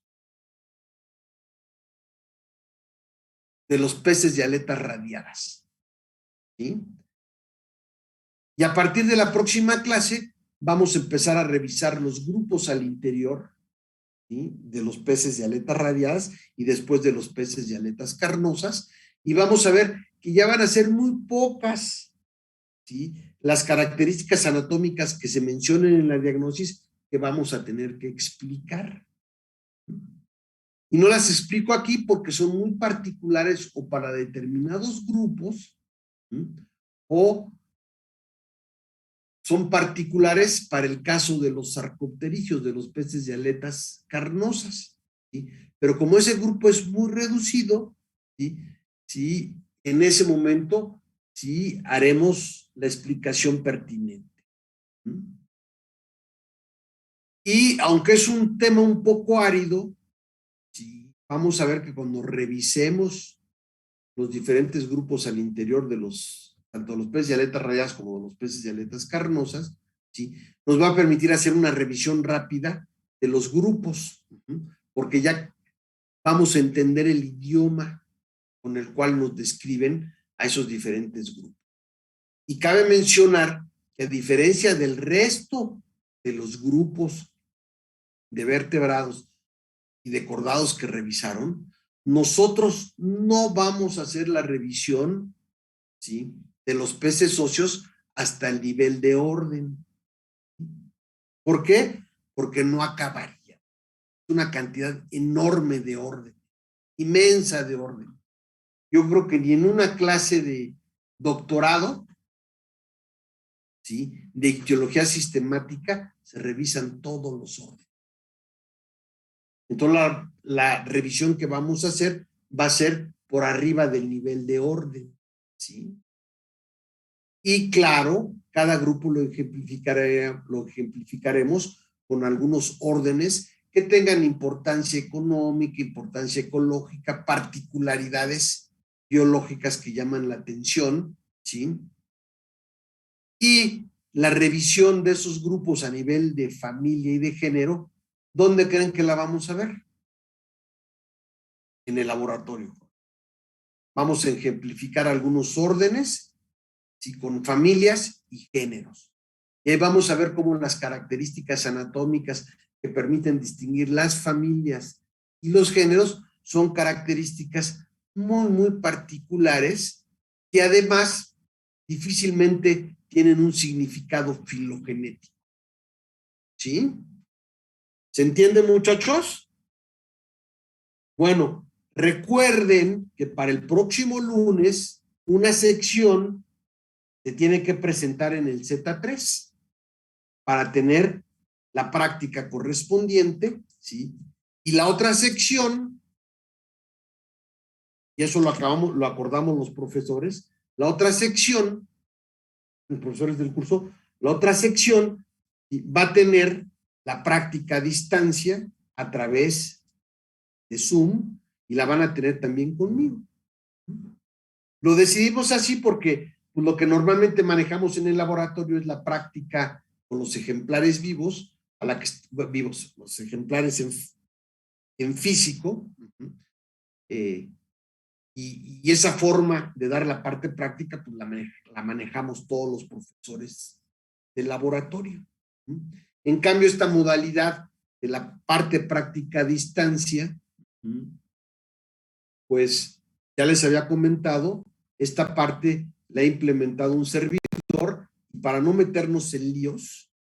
peces de aletas radiadas. ¿Sí? Y a partir de la próxima clase vamos a empezar a revisar los grupos al interior, ¿sí? De los peces de aletas radiadas y después de los peces de aletas carnosas, y vamos a ver que ya van a ser muy pocas, ¿sí? Las características anatómicas que se mencionen en la diagnosis que vamos a tener que explicar. Y no las explico aquí porque son muy particulares o para determinados grupos, ¿sí? O son particulares para el caso de los sarcopterigios, de los peces de aletas carnosas, ¿sí? Pero como ese grupo es muy reducido, ¿sí? Sí, en ese momento sí haremos la explicación pertinente. ¿Sí? Y aunque es un tema un poco árido, ¿sí? Vamos a ver que cuando revisemos los diferentes grupos al interior de tanto los peces de aletas radiadas como los peces de aletas carnosas, ¿sí? Nos va a permitir hacer una revisión rápida de los grupos, porque ya vamos a entender el idioma con el cual nos describen a esos diferentes grupos. Y cabe mencionar que a diferencia del resto de los grupos de vertebrados y de cordados que revisaron, nosotros no vamos a hacer la revisión, ¿sí? De los peces óseos hasta el nivel de orden. ¿Por qué? Porque no acabaría. Es una cantidad enorme de orden, inmensa de orden. Yo creo que ni en una clase de doctorado, ¿sí? De ictiología sistemática se revisan todos los órdenes. Entonces la revisión que vamos a hacer va a ser por arriba del nivel de orden, ¿sí? Y claro, cada grupo lo ejemplificaremos con algunos órdenes que tengan importancia económica, importancia ecológica, particularidades biológicas que llaman la atención, ¿sí? Y la revisión de esos grupos a nivel de familia y de género, ¿dónde creen que la vamos a ver? En el laboratorio. Vamos a ejemplificar algunos órdenes, ¿sí? Con familias y géneros. Y ahí vamos a ver cómo las características anatómicas que permiten distinguir las familias y los géneros son características muy, muy particulares que además difícilmente tienen un significado filogenético. ¿Sí? ¿Se entiende, muchachos? Bueno, recuerden que para el próximo lunes una sección se tiene que presentar en el Z3 para tener la práctica correspondiente, ¿sí? Y la otra sección, y eso lo acordamos los profesores, la otra sección, los profesores del curso, la otra sección va a tener la práctica a distancia a través de Zoom y la van a tener también conmigo. Lo decidimos así porque pues, lo que normalmente manejamos en el laboratorio es la práctica con los ejemplares vivos, los ejemplares en físico, y esa forma de dar la parte práctica, pues la manejamos todos los profesores del laboratorio. En cambio, esta modalidad de la parte práctica a distancia, pues ya les había comentado, esta parte la ha implementado un servidor, y para no meternos en líos,